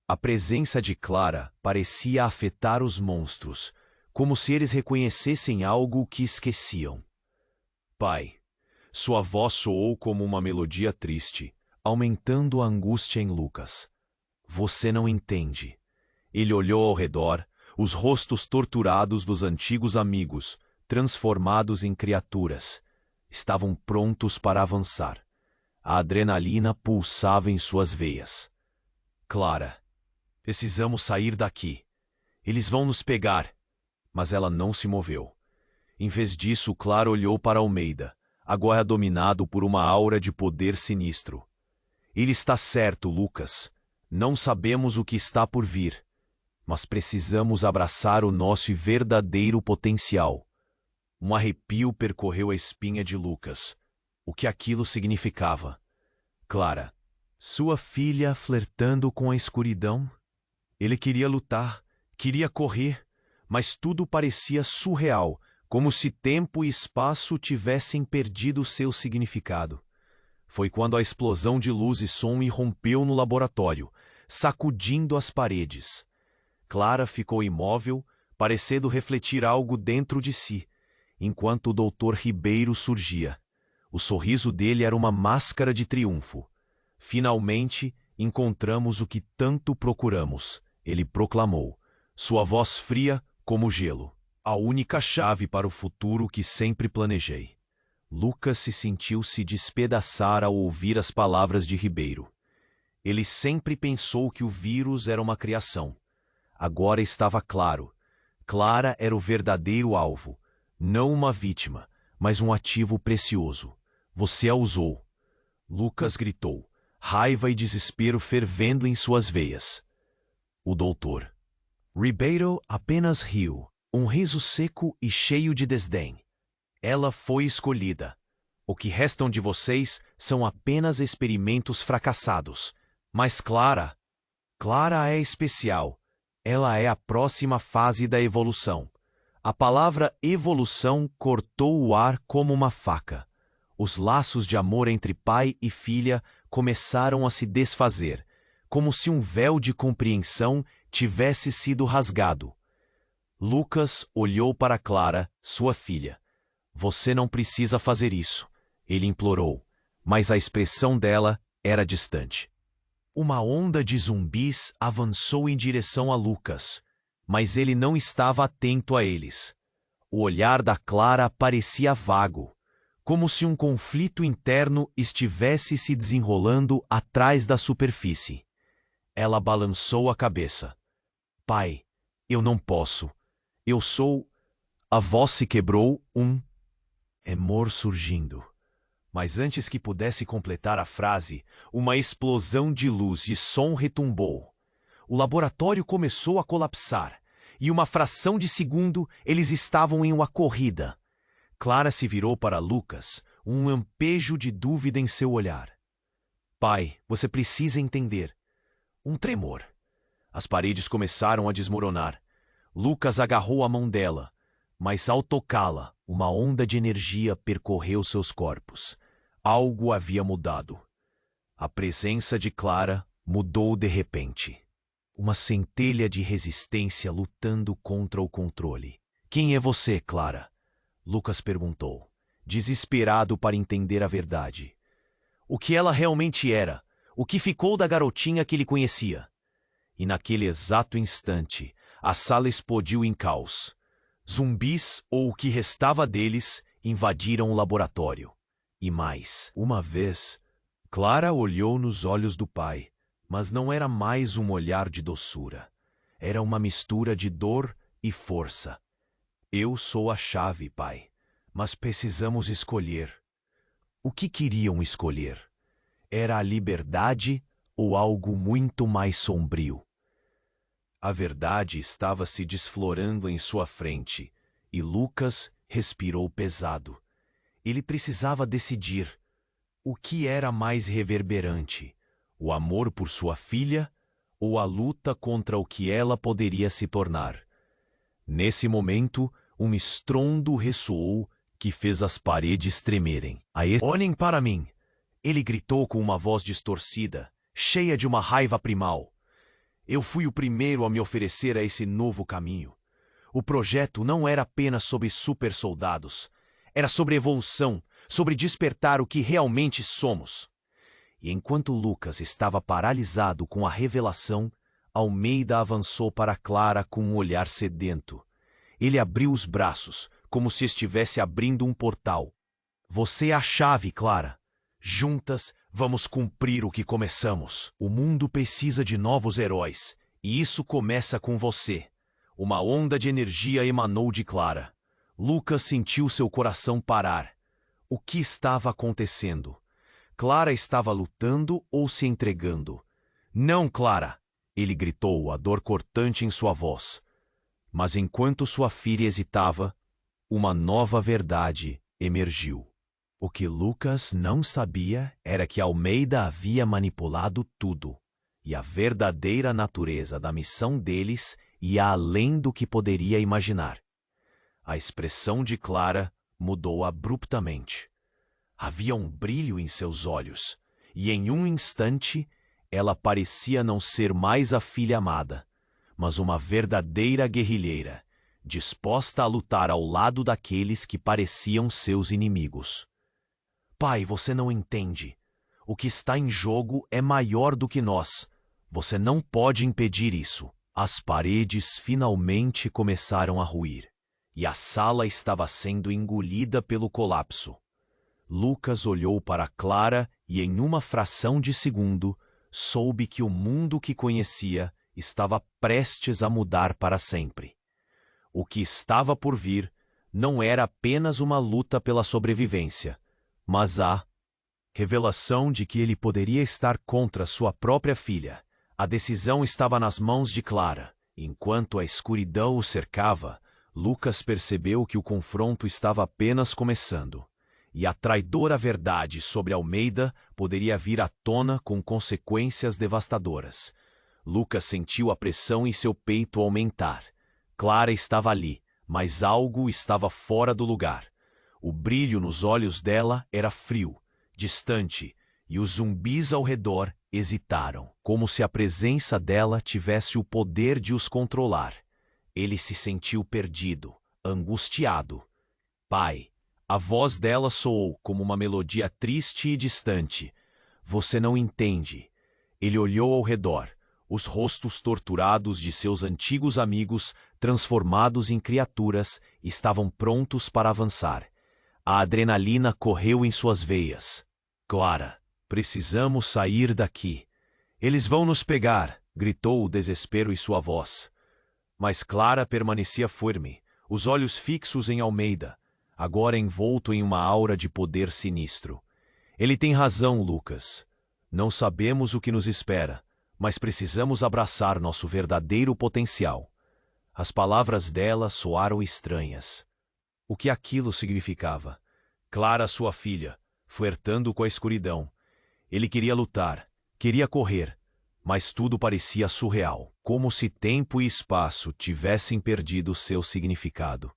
A presença de Clara parecia afetar os monstros, como se eles reconhecessem algo que esqueciam. Pai, sua voz soou como uma melodia triste, aumentando a angústia em Lucas. Você não entende. Ele olhou ao redor, os rostos torturados dos antigos amigos, transformados em criaturas. Estavam prontos para avançar. A adrenalina pulsava em suas veias. Clara, precisamos sair daqui. Eles vão nos pegar. Mas ela não se moveu. Em vez disso, Clara olhou para Almeida, agora dominado por uma aura de poder sinistro. Ele está certo, Lucas. Não sabemos o que está por vir, mas precisamos abraçar o nosso verdadeiro potencial. Um arrepio percorreu a espinha de Lucas. O que aquilo significava? Clara, sua filha flertando com a escuridão? Ele queria lutar, queria correr, mas tudo parecia surreal, como se tempo e espaço tivessem perdido seu significado. Foi quando a explosão de luz e som irrompeu no laboratório, sacudindo as paredes. Clara ficou imóvel, parecendo refletir algo dentro de si, enquanto o Dr. Ribeiro surgia. O sorriso dele era uma máscara de triunfo. Finalmente, encontramos o que tanto procuramos, ele proclamou, sua voz fria como gelo. A única chave para o futuro que sempre planejei. Lucas se sentiu se despedaçar ao ouvir as palavras de Ribeiro. Ele sempre pensou que o vírus era uma criação. Agora estava claro. Clara era o verdadeiro alvo. Não uma vítima, mas um ativo precioso. Você a usou. Lucas gritou, raiva e desespero fervendo em suas veias. O doutor Ribeiro apenas riu, um riso seco e cheio de desdém. Ela foi escolhida. O que restam de vocês são apenas experimentos fracassados. Mas Clara é especial. Ela é a próxima fase da evolução. A palavra evolução cortou o ar como uma faca. Os laços de amor entre pai e filha começaram a se desfazer, como se um véu de compreensão tivesse sido rasgado. Lucas olhou para Clara, sua filha. Você não precisa fazer isso, ele implorou, mas a expressão dela era distante. Uma onda de zumbis avançou em direção a Lucas, mas ele não estava atento a eles. O olhar da Clara parecia vago, como se um conflito interno estivesse se desenrolando atrás da superfície. Ela balançou a cabeça. Pai, eu não posso. Eu sou... A voz se quebrou, um tremor surgindo. Mas antes que pudesse completar a frase, uma explosão de luz e som retumbou. O laboratório começou a colapsar, e uma fração de segundo eles estavam em uma corrida. Clara se virou para Lucas, um lampejo de dúvida em seu olhar. Pai, você precisa entender. Um tremor. As paredes começaram a desmoronar. Lucas agarrou a mão dela, mas ao tocá-la, uma onda de energia percorreu seus corpos. Algo havia mudado. A presença de Clara mudou de repente. Uma centelha de resistência lutando contra o controle. Quem é você, Clara? Lucas perguntou, desesperado para entender a verdade. O que ela realmente era, o que ficou da garotinha que ele conhecia. E naquele exato instante, a sala explodiu em caos. Zumbis, ou o que restava deles, invadiram o laboratório. E mais uma vez, Clara olhou nos olhos do pai, mas não era mais um olhar de doçura. Era uma mistura de dor e força. Eu sou a chave, pai, mas precisamos escolher. O que queriam escolher? Era a liberdade ou algo muito mais sombrio? A verdade estava se desflorando em sua frente, e Lucas respirou pesado. Ele precisava decidir. O que era mais reverberante? O amor por sua filha ou a luta contra o que ela poderia se tornar? Nesse momento, um estrondo ressoou que fez as paredes tremerem. Olhem para mim! Ele gritou com uma voz distorcida, cheia de uma raiva primal. Eu fui o primeiro a me oferecer a esse novo caminho. O projeto não era apenas sobre supersoldados. Era sobre evolução, sobre despertar o que realmente somos. E enquanto Lucas estava paralisado com a revelação, Almeida avançou para Clara com um olhar sedento. Ele abriu os braços, como se estivesse abrindo um portal. Você é a chave, Clara. Juntas, vamos cumprir o que começamos. O mundo precisa de novos heróis, e isso começa com você. Uma onda de energia emanou de Clara. Lucas sentiu seu coração parar. O que estava acontecendo? Clara estava lutando ou se entregando? Não, Clara! Ele gritou, a dor cortante em sua voz. Mas enquanto sua filha hesitava, uma nova verdade emergiu. O que Lucas não sabia era que Almeida havia manipulado tudo, e a verdadeira natureza da missão deles ia além do que poderia imaginar. A expressão de Clara mudou abruptamente. Havia um brilho em seus olhos, e em um instante ela parecia não ser mais a filha amada, mas uma verdadeira guerrilheira, disposta a lutar ao lado daqueles que pareciam seus inimigos. Pai, você não entende. O que está em jogo é maior do que nós. Você não pode impedir isso. As paredes finalmente começaram a ruir, e a sala estava sendo engolida pelo colapso. Lucas olhou para Clara e, em uma fração de segundo, soube que o mundo que conhecia estava prestes a mudar para sempre. O que estava por vir não era apenas uma luta pela sobrevivência, mas a revelação de que ele poderia estar contra sua própria filha. A decisão estava nas mãos de Clara. Enquanto a escuridão o cercava, Lucas percebeu que o confronto estava apenas começando, e a traidora verdade sobre Almeida poderia vir à tona com consequências devastadoras. Lucas sentiu a pressão em seu peito aumentar. Clara estava ali, mas algo estava fora do lugar. O brilho nos olhos dela era frio, distante, e os zumbis ao redor hesitaram, como se a presença dela tivesse o poder de os controlar. Ele se sentiu perdido, angustiado. Pai, a voz dela soou como uma melodia triste e distante. Você não entende. Ele olhou ao redor, os rostos torturados de seus antigos amigos, transformados em criaturas, estavam prontos para avançar. A adrenalina correu em suas veias. Clara, precisamos sair daqui. Eles vão nos pegar, gritou o desespero em sua voz. Mas Clara permanecia firme, os olhos fixos em Almeida, agora envolto em uma aura de poder sinistro. Ele tem razão, Lucas. Não sabemos o que nos espera, mas precisamos abraçar nosso verdadeiro potencial. As palavras dela soaram estranhas. O que aquilo significava? Clara, sua filha, flertando com a escuridão. Ele queria lutar, queria correr, mas tudo parecia surreal, como se tempo e espaço tivessem perdido seu significado.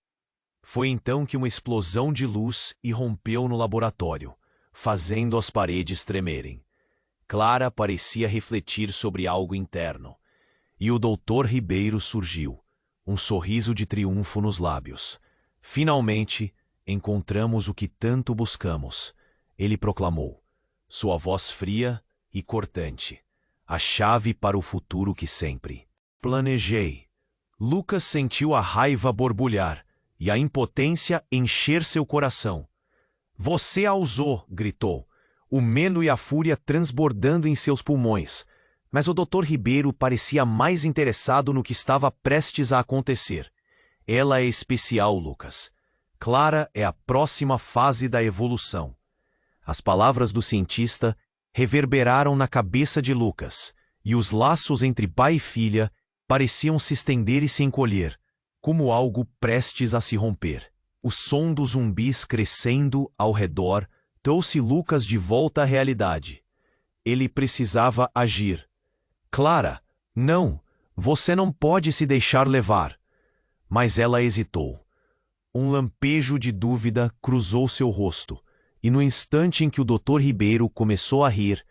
Foi então que uma explosão de luz irrompeu no laboratório, fazendo as paredes tremerem. Clara parecia refletir sobre algo interno, e o Dr. Ribeiro surgiu, um sorriso de triunfo nos lábios. Finalmente, encontramos o que tanto buscamos, ele proclamou, sua voz fria e cortante, a chave para o futuro que sempre planejei. Lucas sentiu a raiva borbulhar e a impotência encher seu coração. Você a usou, gritou, o medo e a fúria transbordando em seus pulmões. Mas o Dr. Ribeiro parecia mais interessado no que estava prestes a acontecer. Ela é especial, Lucas. Clara é a próxima fase da evolução. As palavras do cientista reverberaram na cabeça de Lucas, e os laços entre pai e filha pareciam se estender e se encolher, como algo prestes a se romper. O som dos zumbis crescendo ao redor trouxe Lucas de volta à realidade. Ele precisava agir. Clara, não, você não pode se deixar levar. Mas ela hesitou. Um lampejo de dúvida cruzou seu rosto, e no instante em que o Dr. Ribeiro começou a rir,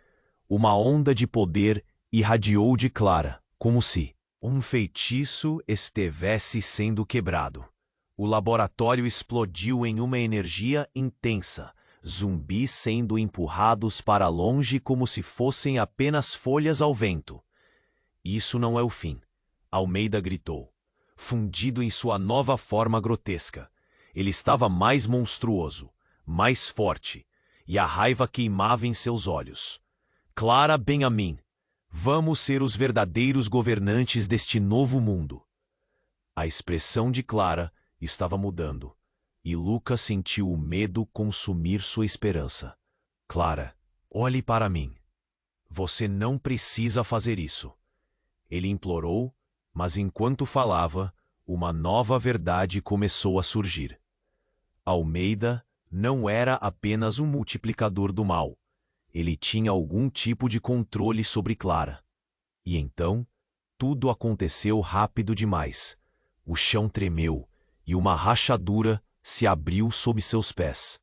uma onda de poder irradiou de Clara, como se um feitiço estivesse sendo quebrado. O laboratório explodiu em uma energia intensa, zumbis sendo empurrados para longe como se fossem apenas folhas ao vento. Isso não é o fim, Almeida gritou, fundido em sua nova forma grotesca. Ele estava mais monstruoso, mais forte, e a raiva queimava em seus olhos. Clara Benjamin, vamos ser os verdadeiros governantes deste novo mundo. A expressão de Clara estava mudando, e Lucas sentiu o medo consumir sua esperança. Clara, olhe para mim. Você não precisa fazer isso. Ele implorou, mas enquanto falava, uma nova verdade começou a surgir. Almeida não era apenas um multiplicador do mal. Ele tinha algum tipo de controle sobre Clara. E então, tudo aconteceu rápido demais. O chão tremeu e uma rachadura se abriu sob seus pés.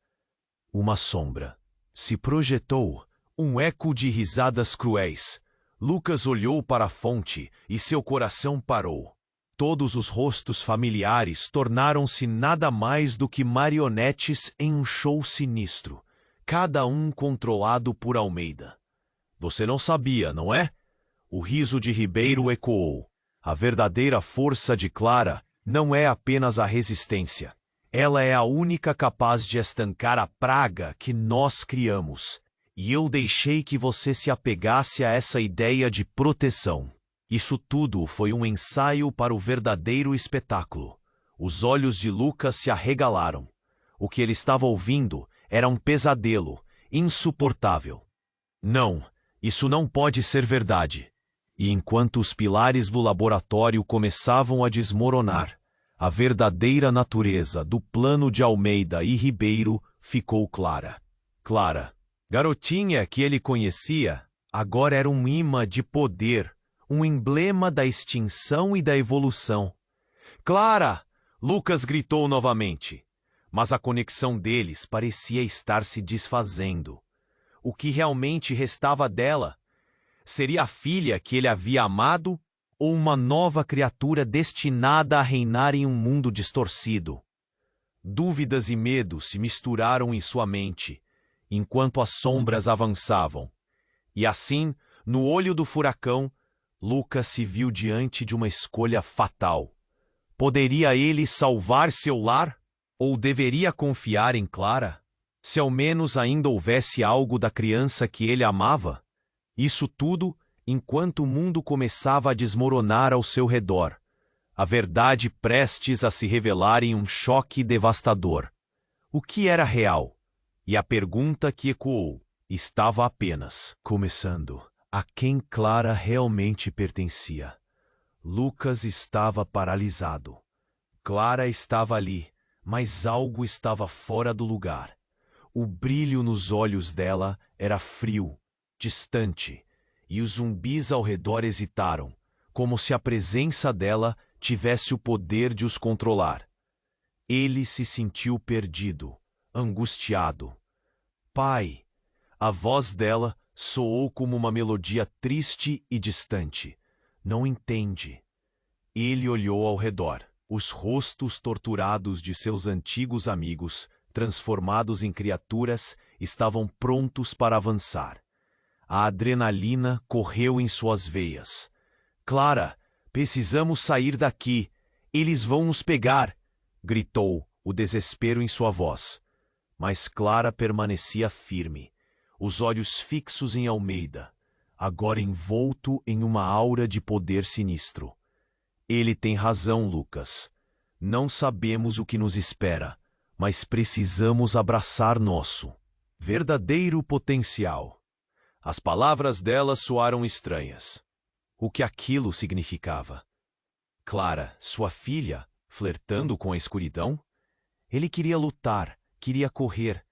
Uma sombra se projetou, um eco de risadas cruéis. Lucas olhou para a fonte e seu coração parou. Todos os rostos familiares tornaram-se nada mais do que marionetes em um show sinistro, cada um controlado por Almeida. Você não sabia, não é? O riso de Ribeiro ecoou. A verdadeira força de Clara não é apenas a resistência. Ela é a única capaz de estancar a praga que nós criamos. E eu deixei que você se apegasse a essa ideia de proteção. Isso tudo foi um ensaio para o verdadeiro espetáculo. Os olhos de Lucas se arregalaram. O que ele estava ouvindo era um pesadelo, insuportável. Não, isso não pode ser verdade. E enquanto os pilares do laboratório começavam a desmoronar, a verdadeira natureza do plano de Almeida e Ribeiro ficou clara. Clara, garotinha que ele conhecia, agora era um imã de poder, um emblema da extinção e da evolução. Clara! Lucas gritou novamente, mas a conexão deles parecia estar se desfazendo. O que realmente restava dela? Seria a filha que ele havia amado ou uma nova criatura destinada a reinar em um mundo distorcido? Dúvidas e medos se misturaram em sua mente, enquanto as sombras avançavam. E assim, no olho do furacão, Lucas se viu diante de uma escolha fatal. Poderia ele salvar seu lar? Ou deveria confiar em Clara? Se ao menos ainda houvesse algo da criança que ele amava? Isso tudo enquanto o mundo começava a desmoronar ao seu redor. A verdade prestes a se revelar em um choque devastador. O que era real? E a pergunta que ecoou estava apenas começando. A quem Clara realmente pertencia. Lucas estava paralisado. Clara estava ali, mas algo estava fora do lugar. O brilho nos olhos dela era frio, distante, e os zumbis ao redor hesitaram, como se a presença dela tivesse o poder de os controlar. Ele se sentiu perdido, angustiado. Pai! A voz dela soou como uma melodia triste e distante. Não entende. Ele olhou ao redor. Os rostos torturados de seus antigos amigos, transformados em criaturas, estavam prontos para avançar. A adrenalina correu em suas veias. Clara, precisamos sair daqui. Eles vão nos pegar, gritou, o desespero em sua voz. Mas Clara permanecia firme, os olhos fixos em Almeida, agora envolto em uma aura de poder sinistro. Ele tem razão, Lucas. Não sabemos o que nos espera, mas precisamos abraçar nosso verdadeiro potencial. As palavras dela soaram estranhas. O que aquilo significava? Clara, sua filha, flertando com a escuridão? Ele queria lutar, queria correr,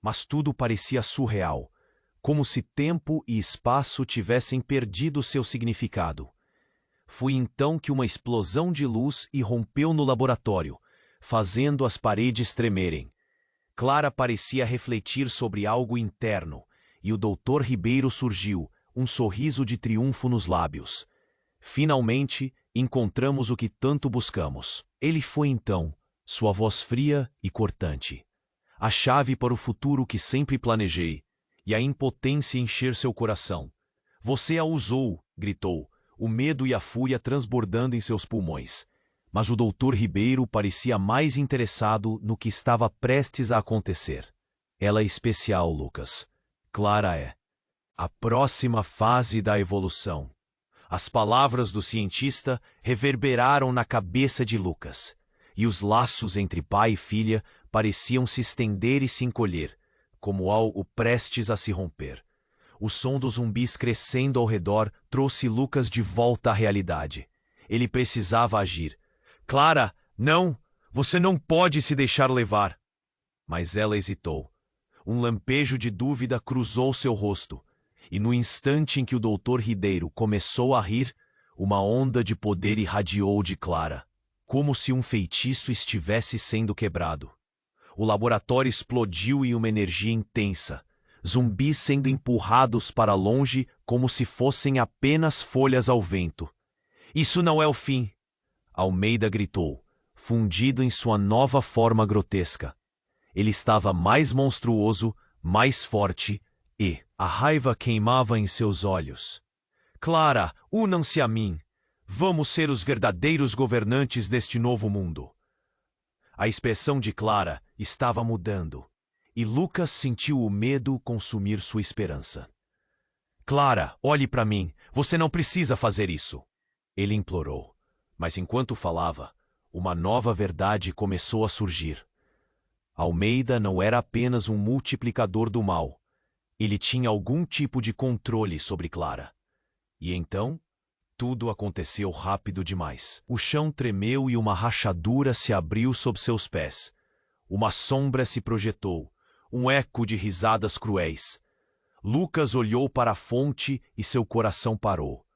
mas tudo parecia surreal, como se tempo e espaço tivessem perdido seu significado. Foi então que uma explosão de luz irrompeu no laboratório, fazendo as paredes tremerem. Clara parecia refletir sobre algo interno, e o Dr. Ribeiro surgiu, um sorriso de triunfo nos lábios. Finalmente, encontramos o que tanto buscamos. Ele foi então, sua voz fria e cortante. A chave para o futuro que sempre planejei, e a impotência encher seu coração. Você a usou, gritou, o medo e a fúria transbordando em seus pulmões. Mas o Dr. Ribeiro parecia mais interessado no que estava prestes a acontecer. Ela é especial, Lucas. Clara é. A próxima fase da evolução. As palavras do cientista reverberaram na cabeça de Lucas, e os laços entre pai e filha pareciam se estender e se encolher, como algo prestes a se romper. O som dos zumbis crescendo ao redor trouxe Lucas de volta à realidade. Ele precisava agir. Clara, não! Você não pode se deixar levar! Mas ela hesitou. Um lampejo de dúvida cruzou seu rosto, e no instante em que o Dr. Ribeiro começou a rir, uma onda de poder irradiou de Clara, como se um feitiço estivesse sendo quebrado. O laboratório explodiu em uma energia intensa, zumbis sendo empurrados para longe como se fossem apenas folhas ao vento. Isso não é o fim! Almeida gritou, fundido em sua nova forma grotesca. Ele estava mais monstruoso, mais forte, e a raiva queimava em seus olhos. Clara, unam-se a mim! Vamos ser os verdadeiros governantes deste novo mundo! A expressão de Clara estava mudando, e Lucas sentiu o medo consumir sua esperança. Clara, olhe para mim, você não precisa fazer isso! Ele implorou, mas enquanto falava, uma nova verdade começou a surgir. Almeida não era apenas um multiplicador do mal. Ele tinha algum tipo de controle sobre Clara. E então, tudo aconteceu rápido demais. O chão tremeu e uma rachadura se abriu sob seus pés. Uma sombra se projetou, um eco de risadas cruéis. Lucas olhou para a fonte e seu coração parou.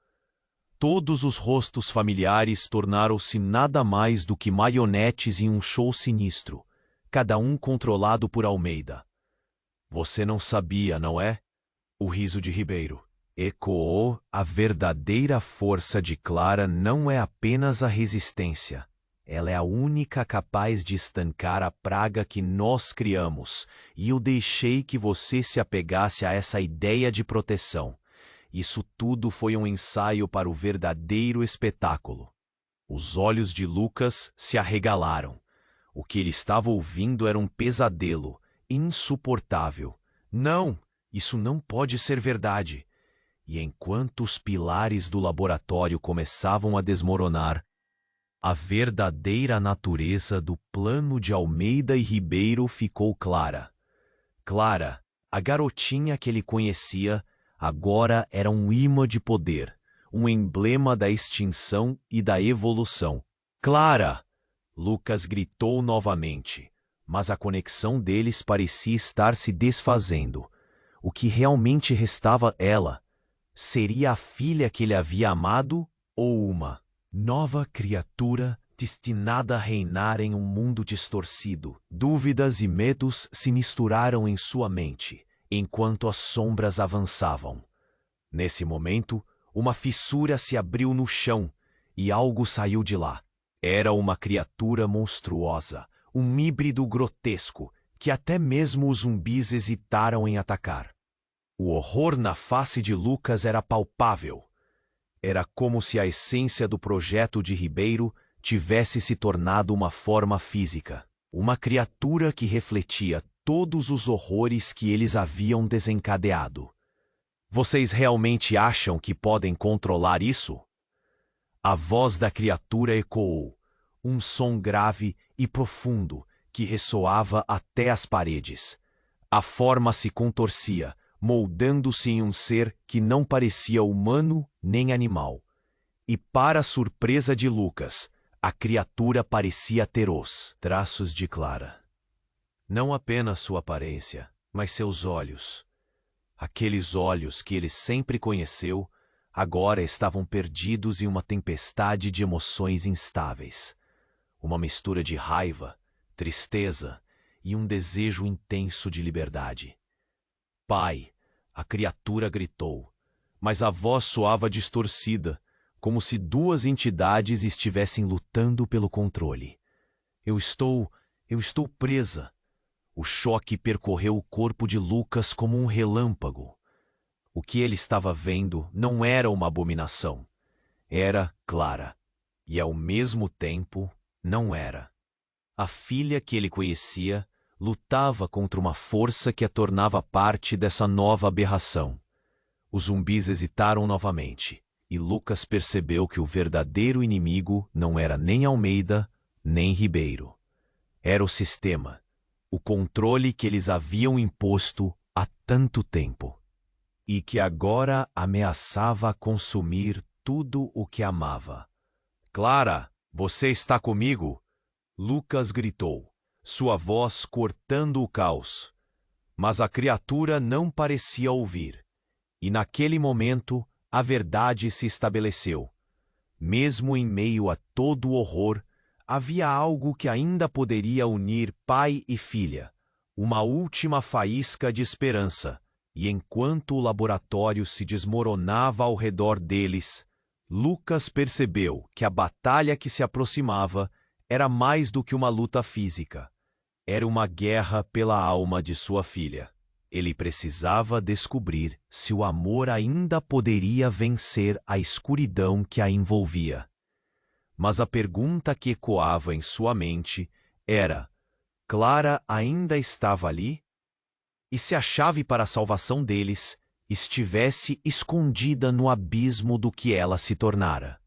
Todos os rostos familiares tornaram-se nada mais do que marionetes em um show sinistro, cada um controlado por Almeida. Você não sabia, não é? O riso de Ribeiro ecoou. A verdadeira força de Clara não é apenas a resistência. Ela é a única capaz de estancar a praga que nós criamos, e eu deixei que você se apegasse a essa ideia de proteção. Isso tudo foi um ensaio para o verdadeiro espetáculo. Os olhos de Lucas se arregalaram. O que ele estava ouvindo era um pesadelo, insuportável. Não, isso não pode ser verdade. E enquanto os pilares do laboratório começavam a desmoronar, a verdadeira natureza do plano de Almeida e Ribeiro ficou clara. Clara, a garotinha que ele conhecia, agora era um imã de poder, um emblema da extinção e da evolução. Clara! Lucas gritou novamente, mas a conexão deles parecia estar se desfazendo. O que realmente restava ela? Seria a filha que ele havia amado ou uma nova criatura destinada a reinar em um mundo distorcido? Dúvidas e medos se misturaram em sua mente, enquanto as sombras avançavam. Nesse momento, uma fissura se abriu no chão e algo saiu de lá. Era uma criatura monstruosa, um híbrido grotesco, que até mesmo os zumbis hesitaram em atacar. O horror na face de Lucas era palpável. Era como se a essência do projeto de Ribeiro tivesse se tornado uma forma física. Uma criatura que refletia todos os horrores que eles haviam desencadeado. Vocês realmente acham que podem controlar isso? A voz da criatura ecoou, um som grave e profundo que ressoava até as paredes. A forma se contorcia, moldando-se em um ser que não parecia humano nem animal. E, para a surpresa de Lucas, a criatura parecia ter os traços de Clara. Não apenas sua aparência, mas seus olhos. Aqueles olhos que ele sempre conheceu, agora estavam perdidos em uma tempestade de emoções instáveis. Uma mistura de raiva, tristeza e um desejo intenso de liberdade. Pai, a criatura gritou, mas a voz soava distorcida, como se duas entidades estivessem lutando pelo controle. Eu estou presa. O choque percorreu o corpo de Lucas como um relâmpago. O que ele estava vendo não era uma abominação. Era Clara. E, ao mesmo tempo, não era. A filha que ele conhecia lutava contra uma força que a tornava parte dessa nova aberração. Os zumbis hesitaram novamente, e Lucas percebeu que o verdadeiro inimigo não era nem Almeida, nem Ribeiro. Era o sistema. O controle que eles haviam imposto há tanto tempo, e que agora ameaçava consumir tudo o que amava. Clara, você está comigo? Lucas gritou, sua voz cortando o caos. Mas a criatura não parecia ouvir, e naquele momento a verdade se estabeleceu. Mesmo em meio a todo o horror, havia algo que ainda poderia unir pai e filha, uma última faísca de esperança, e enquanto o laboratório se desmoronava ao redor deles, Lucas percebeu que a batalha que se aproximava era mais do que uma luta física. Era uma guerra pela alma de sua filha. Ele precisava descobrir se o amor ainda poderia vencer a escuridão que a envolvia. Mas a pergunta que ecoava em sua mente era: Clara ainda estava ali? E se a chave para a salvação deles estivesse escondida no abismo do que ela se tornara?